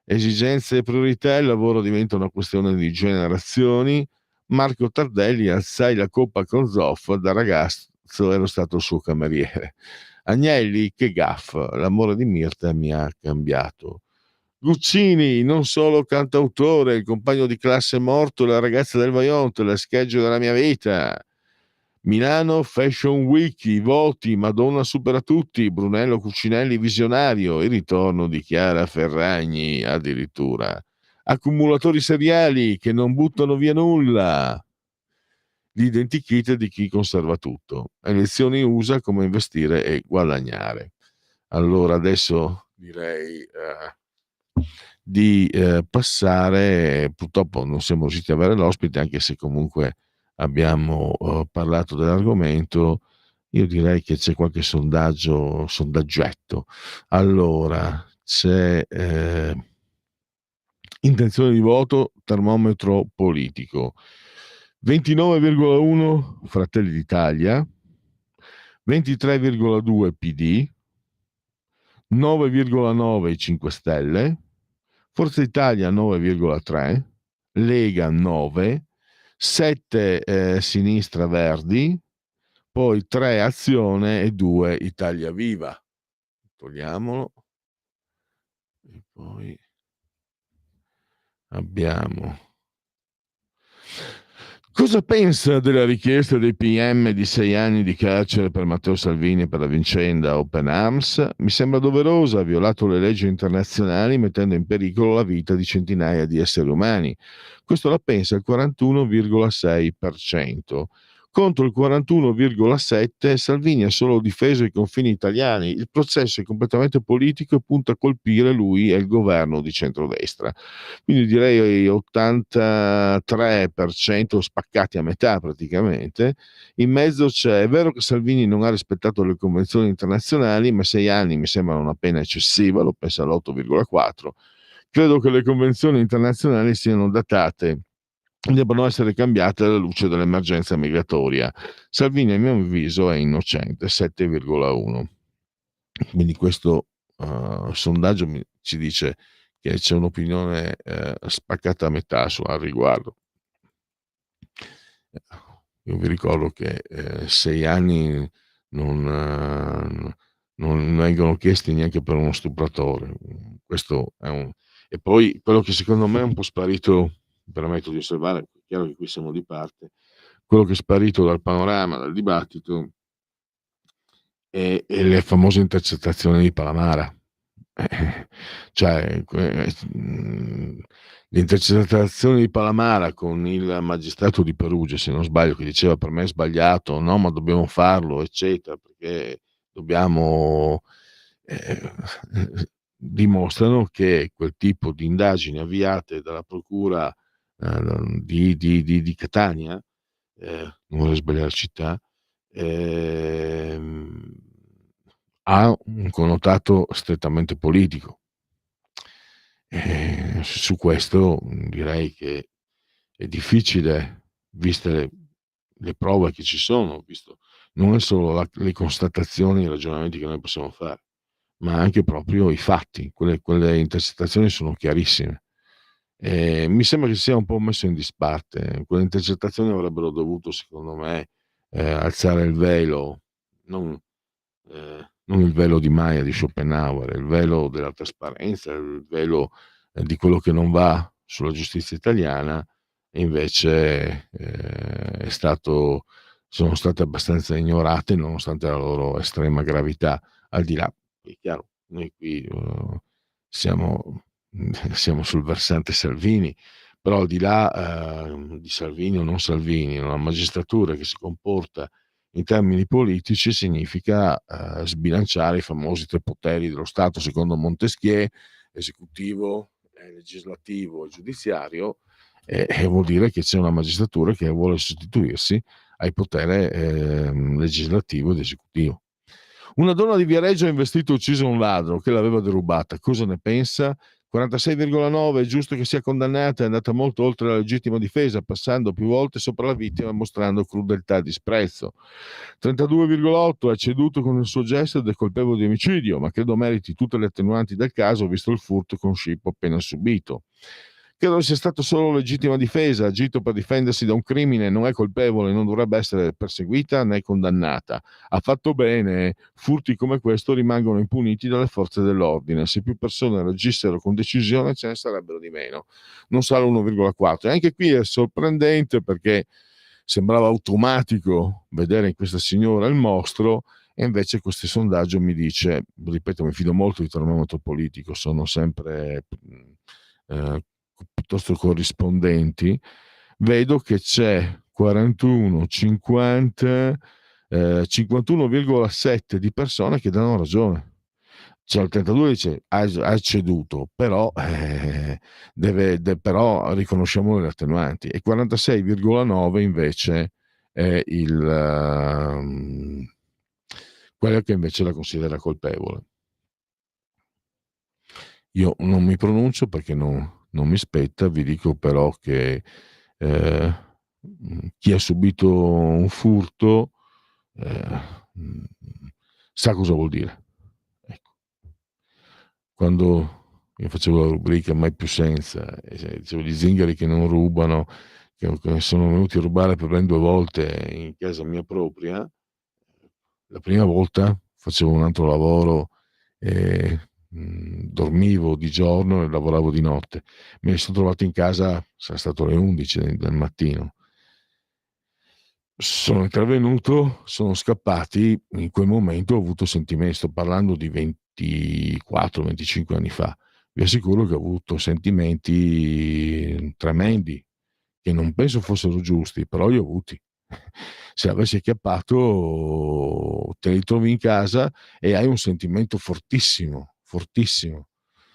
esigenze e priorità, il lavoro diventa una questione di generazioni, Marco Tardelli, alzai la coppa con Zoff, da ragazzo ero stato il suo cameriere. Agnelli, che gaff, l'amore di Mirta mi ha cambiato. Guccini, non solo cantautore, il compagno di classe morto, la ragazza del Vajont, la scheggia della mia vita. Milano Fashion Week, i voti, Madonna supera tutti, Brunello Cucinelli visionario, il ritorno di Chiara Ferragni addirittura. Accumulatori seriali che non buttano via nulla. L'identikit di chi conserva tutto. Elezioni USA, come investire e guadagnare. Allora adesso direi di passare, purtroppo non siamo riusciti a avere l'ospite, anche se comunque abbiamo parlato dell'argomento. Io direi che c'è qualche sondaggetto. Allora, c'è intenzione di voto, termometro politico. 29,1 Fratelli d'Italia, 23,2 PD, 9,9 5 Stelle, Forza Italia 9,3, Lega 9, 7 Sinistra Verdi, poi 3 Azione e 2 Italia Viva. Togliamolo. E poi abbiamo... Cosa pensa della richiesta dei PM di 6 anni di carcere per Matteo Salvini per la vicenda Open Arms? Mi sembra doverosa, ha violato le leggi internazionali mettendo in pericolo la vita di centinaia di esseri umani. Questo la pensa il 41,6%. Contro il 41,7% Salvini ha solo difeso i confini italiani. Il processo è completamente politico e punta a colpire lui e il governo di centrodestra. Quindi direi 83% spaccati a metà praticamente. In mezzo c'è, è vero che Salvini non ha rispettato le convenzioni internazionali, ma 6 anni mi sembra una pena eccessiva, lo pensa l'8,4%. Credo che le convenzioni internazionali siano datate, debbano essere cambiate alla luce dell'emergenza migratoria. Salvini, a mio avviso, è innocente, 7,1%. Quindi questo sondaggio ci dice che c'è un'opinione spaccata a metà al riguardo. Io vi ricordo che 6 anni non vengono chiesti neanche per uno stupratore. Questo è un... E poi quello che secondo me è un po' sparito, permetto di osservare, è chiaro che qui siamo di parte, quello che è sparito dal panorama, dal dibattito, è le famose intercettazioni di Palamara. Cioè l'intercettazione di Palamara con il magistrato di Perugia, se non sbaglio, che diceva per me è sbagliato, no, ma dobbiamo farlo, eccetera, perché dobbiamo dimostrano che quel tipo di indagini avviate dalla procura di Catania, non vorrei sbagliare città, ha un connotato strettamente politico. Su questo direi che è difficile, viste le prove che ci sono, visto non è solo le constatazioni e i ragionamenti che noi possiamo fare, ma anche proprio i fatti. Quelle intercettazioni sono chiarissime. Mi sembra che sia un po' messo in disparte. Quelle intercettazioni avrebbero dovuto, secondo me, alzare il velo, non il velo di Maya, di Schopenhauer, il velo della trasparenza, il velo di quello che non va sulla giustizia italiana, e invece sono state abbastanza ignorate nonostante la loro estrema gravità. Al di là, è chiaro, noi qui siamo sul versante Salvini, Però al di là di Salvini o non Salvini, una magistratura che si comporta in termini politici significa sbilanciare i famosi tre poteri dello Stato secondo Montesquieu, esecutivo, legislativo e giudiziario, e vuol dire che c'è una magistratura che vuole sostituirsi al potere legislativo ed esecutivo. Una donna di Viareggio ha investito e ucciso un ladro che l'aveva derubata. Cosa ne pensa? 46,9, è giusto che sia condannata, è andata molto oltre la legittima difesa, passando più volte sopra la vittima e mostrando crudeltà e disprezzo. 32,8, ha ceduto con il suo gesto ed è colpevole di omicidio, ma credo meriti tutte le attenuanti del caso, visto il furto con scippo appena subito. Credo sia stato solo legittima difesa, ha agito per difendersi da un crimine, non è colpevole, non dovrebbe essere perseguita né condannata. Ha fatto bene, furti come questo rimangono impuniti dalle forze dell'ordine. Se più persone reagissero con decisione ce ne sarebbero di meno. Non sarà l'1,4. E anche qui è sorprendente perché sembrava automatico vedere in questa signora il mostro, e invece questo sondaggio mi dice, ripeto, mi fido molto di termometro politico, sono sempre piuttosto corrispondenti, vedo che c'è 41, 50, 51,7 di persone che danno ragione. Cioè il 32 dice ha ceduto, però, però riconosciamo le attenuanti, e 46,9 invece è quello che invece la considera colpevole. Io non mi pronuncio perché non mi spetta, vi dico però che chi ha subito un furto eh, sa cosa vuol dire. Ecco. Quando io facevo la rubrica Mai più senza, e dicevo gli zingari che non rubano, che sono venuti a rubare per ben 2 volte in casa mia propria, la prima volta facevo un altro lavoro e dormivo di giorno e lavoravo di notte. Me li sono trovato in casa, sarà stato le 11 del mattino. Sono intervenuto, sono scappati, in quel momento ho avuto sentimenti, sto parlando di 24-25 anni fa. Vi assicuro che ho avuto sentimenti tremendi, che non penso fossero giusti, però li ho avuti. Se avessi acchiappato, te li trovi in casa e hai un sentimento fortissimo, fortissimo.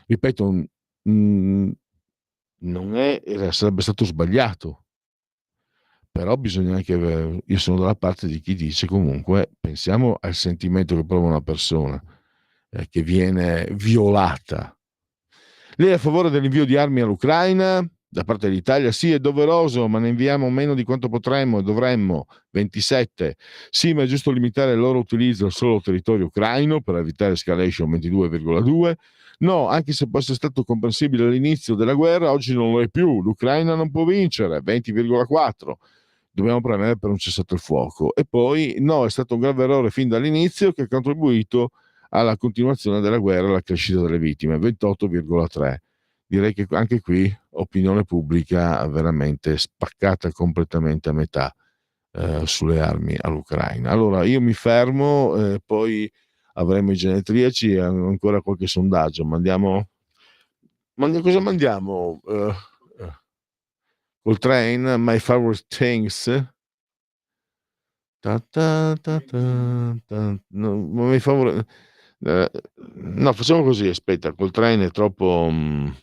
Ripeto, non è, sarebbe stato sbagliato, però bisogna anche io sono dalla parte di chi dice comunque pensiamo al sentimento che prova una persona che viene violata. Lei è a favore dell'invio di armi all'Ucraina? Da parte dell'Italia sì, è doveroso, ma ne inviamo meno di quanto potremmo e dovremmo. 27. Sì, ma è giusto limitare il loro utilizzo al solo territorio ucraino per evitare escalation. 22,2. No, anche se può essere stato comprensibile all'inizio della guerra, oggi non lo è più. L'Ucraina non può vincere. 20,4. Dobbiamo premere per un cessato il fuoco. E poi no, è stato un grave errore fin dall'inizio che ha contribuito alla continuazione della guerra e alla crescita delle vittime. 28,3. Direi che anche qui opinione pubblica veramente spaccata completamente a metà sulle armi all'Ucraina. Allora io mi fermo, poi avremo i genetriaci e ancora qualche sondaggio. Cosa mandiamo? Coltrane, My Favorite Things. Ta ta ta ta ta. No, My Favorite. No, facciamo così, aspetta, Coltrane è troppo.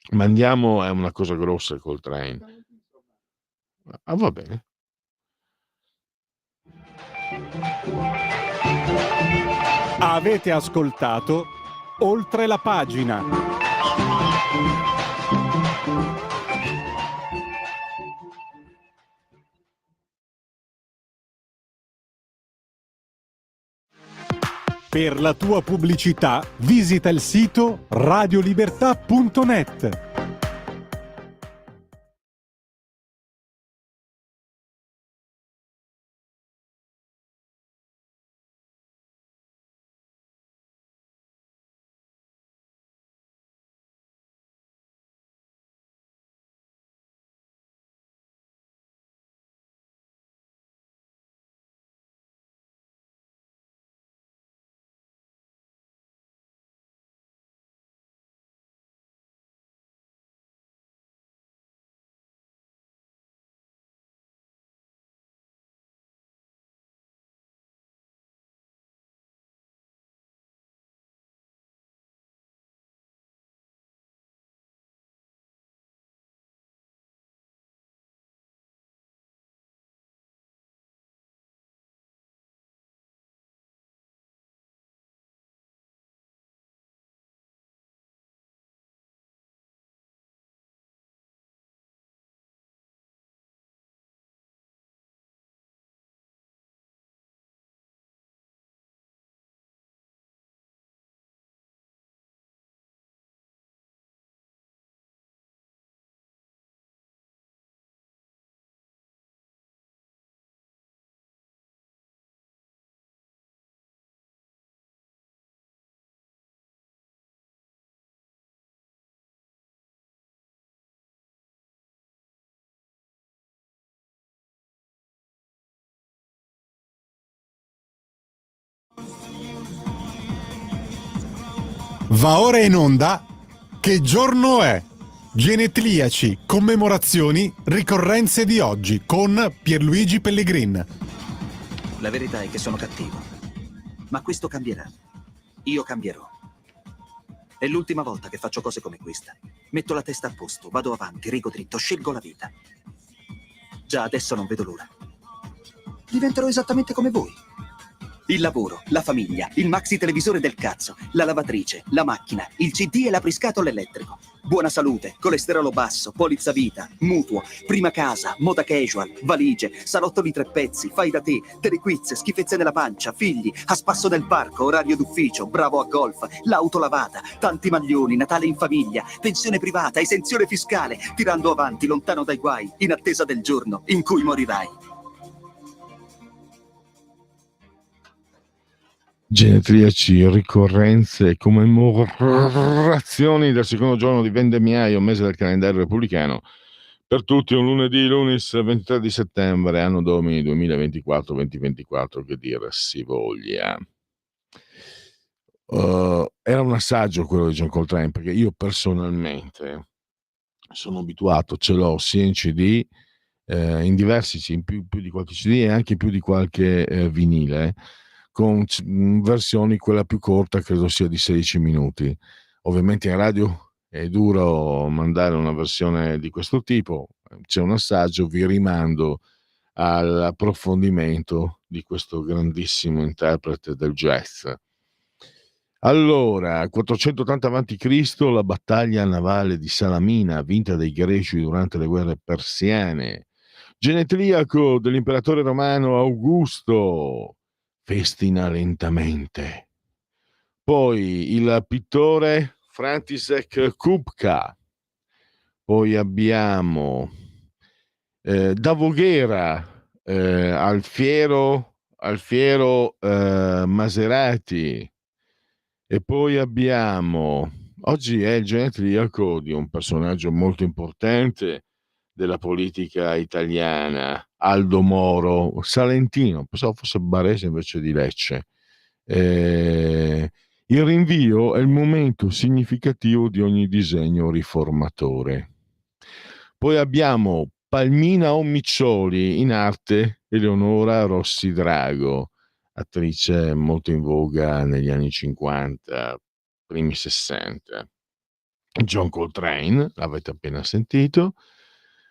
Mandiamo, è una cosa grossa il Coltrane. Ah, va bene. Avete ascoltato Oltre la pagina. Per la tua pubblicità visita il sito radiolibertà.net. Va ora in onda Che giorno è? Genetriaci, commemorazioni, ricorrenze di oggi con Pierluigi Pellegrin. La verità è che sono cattivo, ma questo cambierà. Io cambierò. È l'ultima volta che faccio cose come questa. Metto la testa a posto, vado avanti, rigo dritto, scelgo la vita. Già adesso non vedo l'ora. Diventerò esattamente come voi. Il lavoro, la famiglia, il maxi televisore del cazzo, la lavatrice, la macchina, il CD e l'apriscatole elettrico. Buona salute, colesterolo basso, polizza vita, mutuo, prima casa, moda casual, valigie, salotto di 3 pezzi, fai da te, telequiz, schifezze nella pancia, figli, a spasso nel parco, orario d'ufficio, bravo a golf, l'auto lavata, tanti maglioni, Natale in famiglia, pensione privata, esenzione fiscale, tirando avanti, lontano dai guai, in attesa del giorno in cui morirai. Genetriaci, ricorrenze e commemorazioni del secondo giorno di vendemmiaio, mese del calendario repubblicano. Per tutti un lunedì, lunis 23 di settembre, anno domini 2024, che dire si voglia. Era un assaggio quello di John Coltrane, perché io personalmente sono abituato, ce l'ho sia in CD, in diversi, in più di qualche CD e anche più di qualche vinile, con versioni, quella più corta credo sia di 16 minuti. Ovviamente in radio è duro mandare una versione di questo tipo, c'è un assaggio, vi rimando all'approfondimento di questo grandissimo interprete del jazz. Allora, 480 a.C., la battaglia navale di Salamina, vinta dai greci durante le guerre persiane. Genetriaco dell'imperatore romano Augusto, festina lentamente. Poi il pittore František Kupka. Poi abbiamo da Voghera, Alfiero Maserati. E poi abbiamo, oggi è il genetriaco di un personaggio molto importante della politica italiana, Aldo Moro, salentino, pensavo fosse barese invece di Lecce. Il rinvio è il momento significativo di ogni disegno riformatore. Poi abbiamo Palmina Omiccioli, in arte Eleonora Rossi Drago, attrice molto in voga negli anni 50, primi 60. John Coltrane, l'avete appena sentito.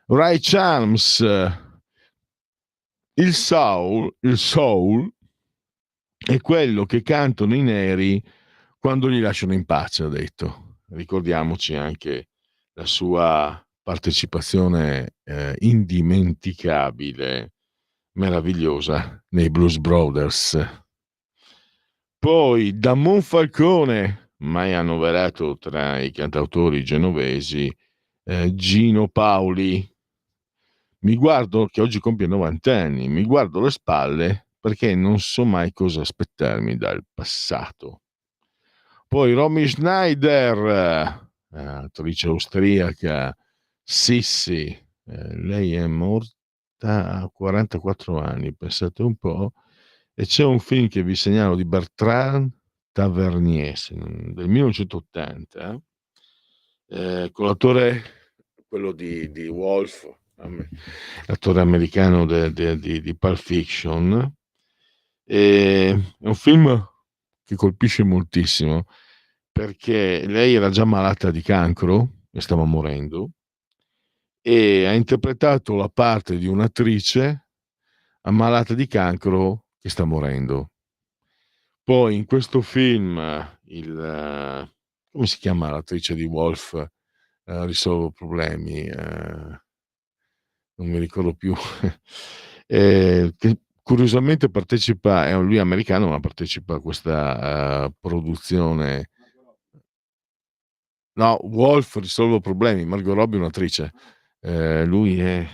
Ray Charles, il soul è quello che cantano i neri quando li lasciano in pace, ha detto. Ricordiamoci anche la sua partecipazione indimenticabile, meravigliosa nei Blues Brothers. Poi da Monfalcone, mai annoverato tra i cantautori genovesi, Gino Paoli. Mi guardo, che oggi compie 90 anni, mi guardo le spalle perché non so mai cosa aspettarmi dal passato. Poi Romy Schneider, attrice austriaca, Sissi, lei è morta a 44 anni, pensate un po', e c'è un film che vi segnalo di Bertrand Tavernier del 1980, con l'attore, quello di Wolf, l'attore americano di Pulp Fiction. È un film che colpisce moltissimo perché lei era già malata di cancro e stava morendo, e ha interpretato la parte di un'attrice ammalata di cancro che sta morendo. Poi in questo film come si chiama l'attrice di Wolf, risolvo problemi, non mi ricordo più, che curiosamente partecipa, lui è americano ma partecipa a questa produzione. No, Wolf, risolvo problemi, Margot Robbie è un'attrice, lui è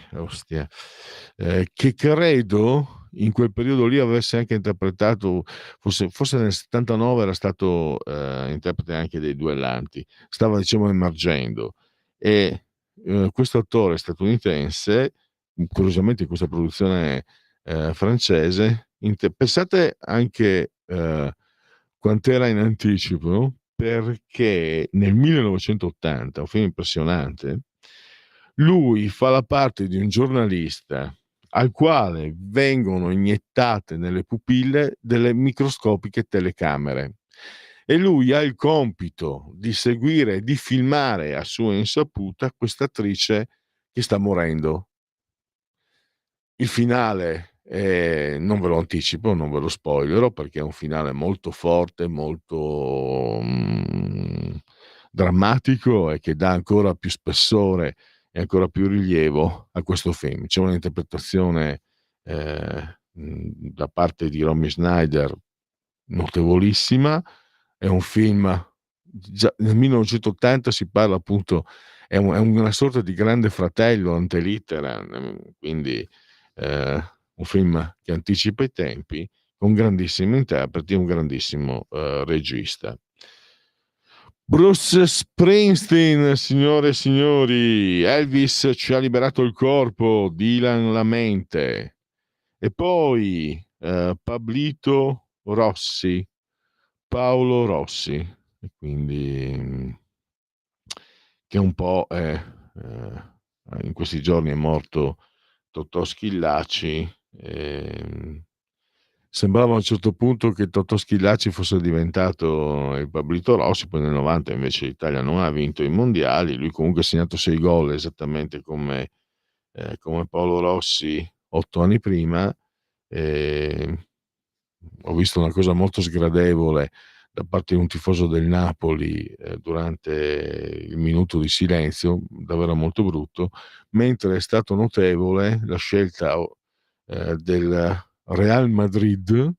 che credo in quel periodo lì avesse anche interpretato, forse nel 79 era stato interprete anche dei Duellanti, stava diciamo emergendo, e questo attore statunitense, curiosamente in questa produzione francese, pensate anche quant'era in anticipo, no? perché nel 1980, un film impressionante, lui fa la parte di un giornalista al quale vengono iniettate nelle pupille delle microscopiche telecamere e lui ha il compito di seguire e di filmare a sua insaputa questa attrice che sta morendo. Il finale non ve lo anticipo, non ve lo spoilerò perché è un finale molto forte, molto drammatico e che dà ancora più spessore e ancora più rilievo a questo film. C'è un'interpretazione da parte di Romy Schneider notevolissima. È un film, già nel 1980 si parla appunto, è una sorta di Grande Fratello ante litteram, quindi un film che anticipa i tempi, con grandissimi interpreti e un grandissimo regista. Bruce Springsteen, signore e signori, Elvis ci ha liberato il corpo, Dylan la mente, e poi Paolo Rossi, e quindi che un po' in questi giorni è morto Totò Schillaci. Sembrava a un certo punto che Totò Schillaci fosse diventato il Pablito Rossi, poi nel 90 invece l'Italia non ha vinto i mondiali, lui comunque ha segnato 6 gol esattamente come Paolo Rossi 8 anni prima. Ho visto una cosa molto sgradevole da parte di un tifoso del Napoli durante il minuto di silenzio, davvero molto brutto, mentre è stato notevole la scelta del Real Madrid,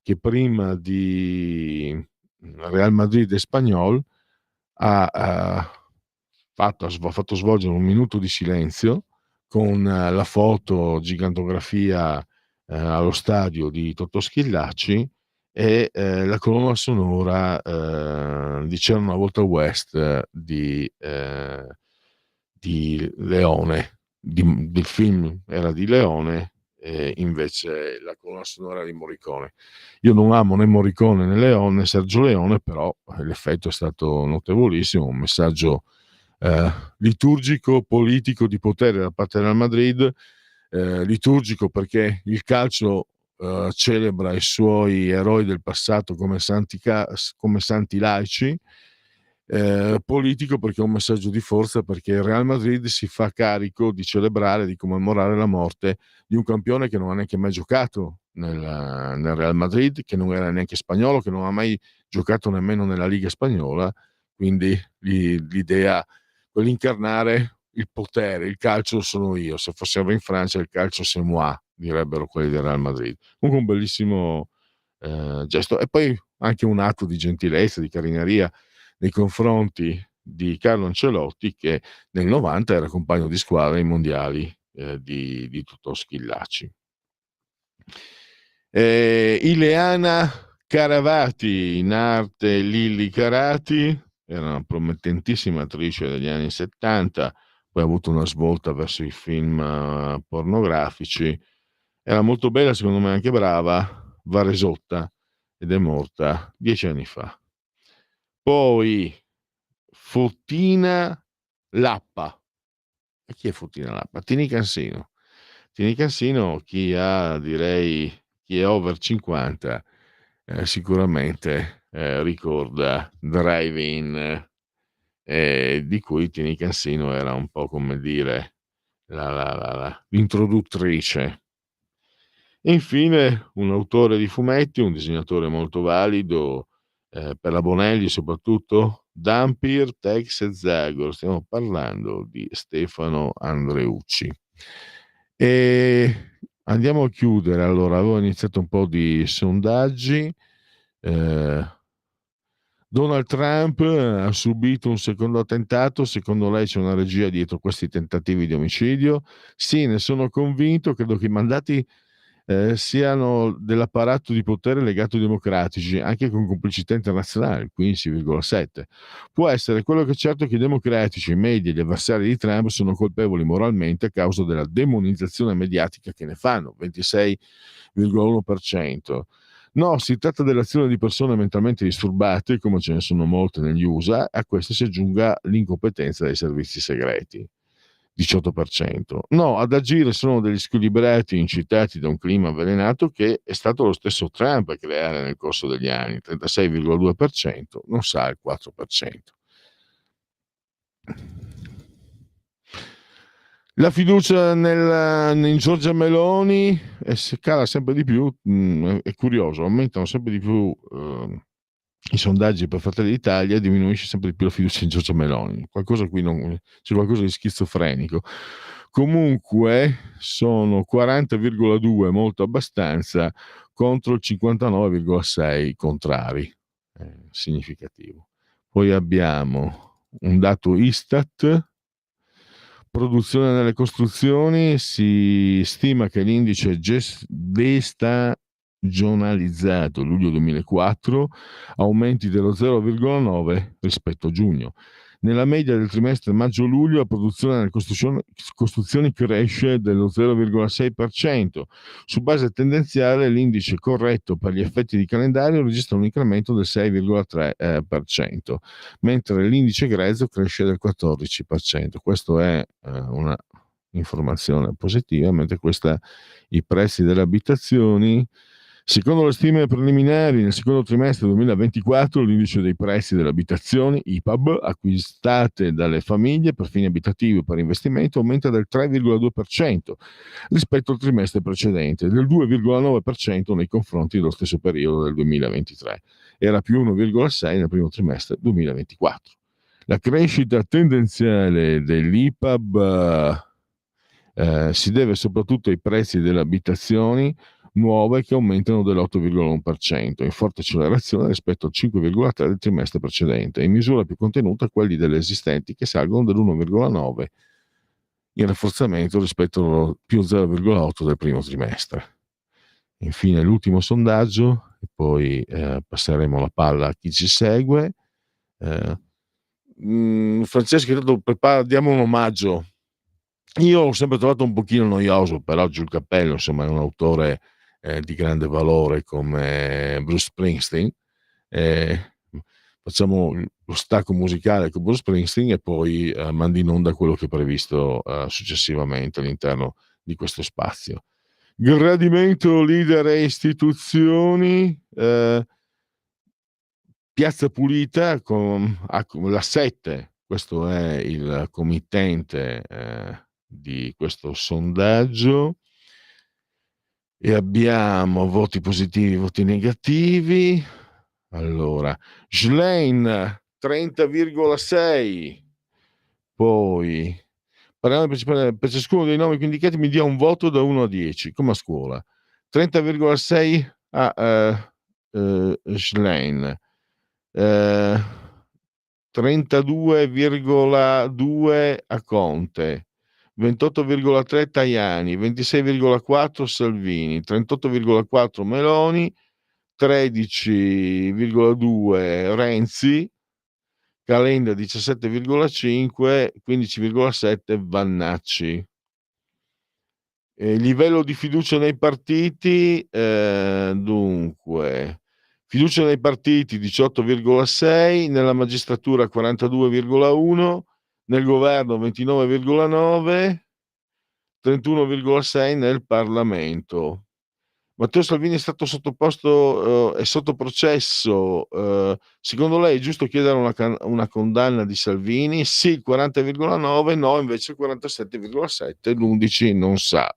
che prima di Real Madrid e Espanyol ha fatto svolgere un minuto di silenzio con la foto gigantografia allo stadio di Totò Schillaci e la colonna sonora di C'era una volta West di Leone, del film era di Leone, e invece la colonna sonora di Morricone. Io non amo né Morricone né Leone, né Sergio Leone, però l'effetto è stato notevolissimo, un messaggio liturgico, politico, di potere da parte del Madrid, liturgico perché il calcio celebra i suoi eroi del passato come santi laici, politico perché è un messaggio di forza, perché il Real Madrid si fa carico di celebrare, di commemorare la morte di un campione che non ha neanche mai giocato nel Real Madrid, che non era neanche spagnolo, che non ha mai giocato nemmeno nella Liga spagnola, quindi l'idea, quell'incarnare il potere, il calcio sono io, se fossimo in Francia il calcio c'est moi, direbbero quelli del Real Madrid. Comunque un bellissimo gesto, e poi anche un atto di gentilezza, di carineria nei confronti di Carlo Ancelotti, che nel 90 era compagno di squadra ai mondiali di Totò Schillaci. Ileana Caravati, in arte Lilli Carati, era una promettentissima attrice degli anni 70, poi ha avuto una svolta verso i film pornografici, era molto bella, secondo me anche brava, va resotta ed è morta 10 anni fa. Poi Fottina Lappa. E chi è Fottina Lappa? Tini Cansino. Tini Cansino, chi è over 50 sicuramente ricorda Drive-In, di cui Tini Cansino era un po' come dire l'introduttrice. E infine un autore di fumetti, un disegnatore molto valido per la Bonelli soprattutto, Dampir, Tex e Zagor. Stiamo parlando di Stefano Andreucci. E andiamo a chiudere. Allora, avevo iniziato un po' di sondaggi. Donald Trump ha subito un secondo attentato. Secondo lei c'è una regia dietro questi tentativi di omicidio? Sì, ne sono convinto. Credo che i mandati siano dell'apparato di potere legato ai democratici, anche con complicità internazionali, 15,7. Può essere quello che certo che i democratici, i media e gli avversari di Trump sono colpevoli moralmente a causa della demonizzazione mediatica che ne fanno, 26,1%. No, si tratta dell'azione di persone mentalmente disturbate, come ce ne sono molte negli USA, a questo si aggiunga l'incompetenza dei servizi segreti, 18%. No, ad agire sono degli squilibrati incitati da un clima avvelenato che è stato lo stesso Trump a creare nel corso degli anni, 36,2%, non sa il 4%. La fiducia in Giorgia Meloni cala sempre di più, è curioso, aumentano sempre di più i sondaggi per Fratelli d'Italia e diminuisce sempre di più la fiducia in Giorgia Meloni. C'è qualcosa di schizofrenico. Comunque sono 40,2 molto abbastanza contro il 59,6 contrari, significativo. Poi abbiamo un dato Istat. Produzione nelle costruzioni, si stima che l'indice destagionalizzato luglio 2004 aumenti dello 0,9 rispetto a giugno. Nella media del trimestre maggio-luglio la produzione nelle costruzioni cresce dello 0,6%. Su base tendenziale l'indice corretto per gli effetti di calendario registra un incremento del 6,3%, mentre l'indice grezzo cresce del 14%. Questo è una informazione positiva, mentre i prezzi delle abitazioni. Secondo le stime preliminari, nel secondo trimestre 2024 l'indice dei prezzi delle abitazioni, IPAB, acquistate dalle famiglie per fini abitativi o per investimento, aumenta del 3,2% rispetto al trimestre precedente e del 2,9% nei confronti dello stesso periodo del 2023. Era più 1,6% nel primo trimestre 2024. La crescita tendenziale dell'IPAB si deve soprattutto ai prezzi delle abitazioni nuove che aumentano dell'8,1%, in forte accelerazione rispetto al 5,3% del trimestre precedente, in misura più contenuta quelli delle esistenti che salgono dell'1,9%, in rafforzamento rispetto al più 0,8% del primo trimestre. Infine l'ultimo sondaggio, e poi passeremo la palla a chi ci segue. Francesco, diamo un omaggio. Io l'ho sempre trovato un pochino noioso, però giù il cappello, insomma, è un autore di grande valore come Bruce Springsteen. Facciamo lo stacco musicale con Bruce Springsteen e poi mando in onda quello che è previsto successivamente all'interno di questo spazio. Gradimento leader e istituzioni, Piazza Pulita con la 7, questo è il committente di questo sondaggio, e abbiamo voti positivi, voti negativi. Allora, Schlein 30,6, poi per ciascuno dei nomi indicati mi dia un voto da 1 a 10, come a scuola. 30,6 a Schlein, 32,2 a Conte, 28,3 Tajani, 26,4 Salvini, 38,4 Meloni, 13,2 Renzi, Calenda 17,5, 15,7 Vannacci. Livello di fiducia nei partiti, dunque, fiducia nei partiti 18,6, nella magistratura 42,1, nel governo 29,9, 31,6 nel Parlamento. Matteo Salvini è stato sottoposto è sotto processo. Secondo lei è giusto chiedere una condanna di Salvini? Sì, il 40,9, no invece il 47,7, l'11 non sa.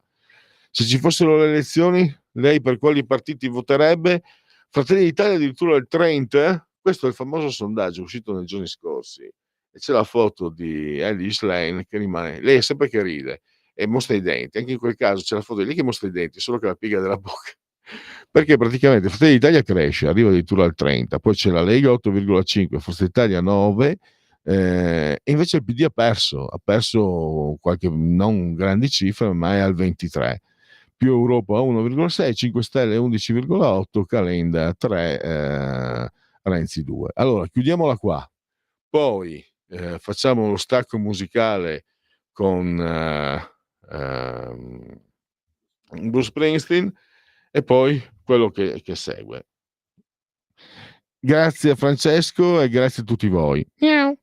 Se ci fossero le elezioni, lei per quali partiti voterebbe? Fratelli d'Italia addirittura il 30, questo è il famoso sondaggio uscito nei giorni scorsi, e c'è la foto di Ellis Lane che rimane, lei è sempre che ride e mostra i denti, anche in quel caso c'è la foto di lì che mostra i denti, solo che la piega della bocca, perché praticamente Fratelli d'Italia cresce, arriva addirittura al 30, poi c'è la Lega 8,5, Forza Italia 9, e invece il PD ha perso qualche, non grandi cifre, ma è al 23, più Europa 1,6, 5 Stelle 11,8, Calenda 3, Renzi 2. Allora chiudiamola qua, poi facciamo lo stacco musicale con Bruce Springsteen e poi quello che segue. Grazie a Francesco e grazie a tutti voi. Miau.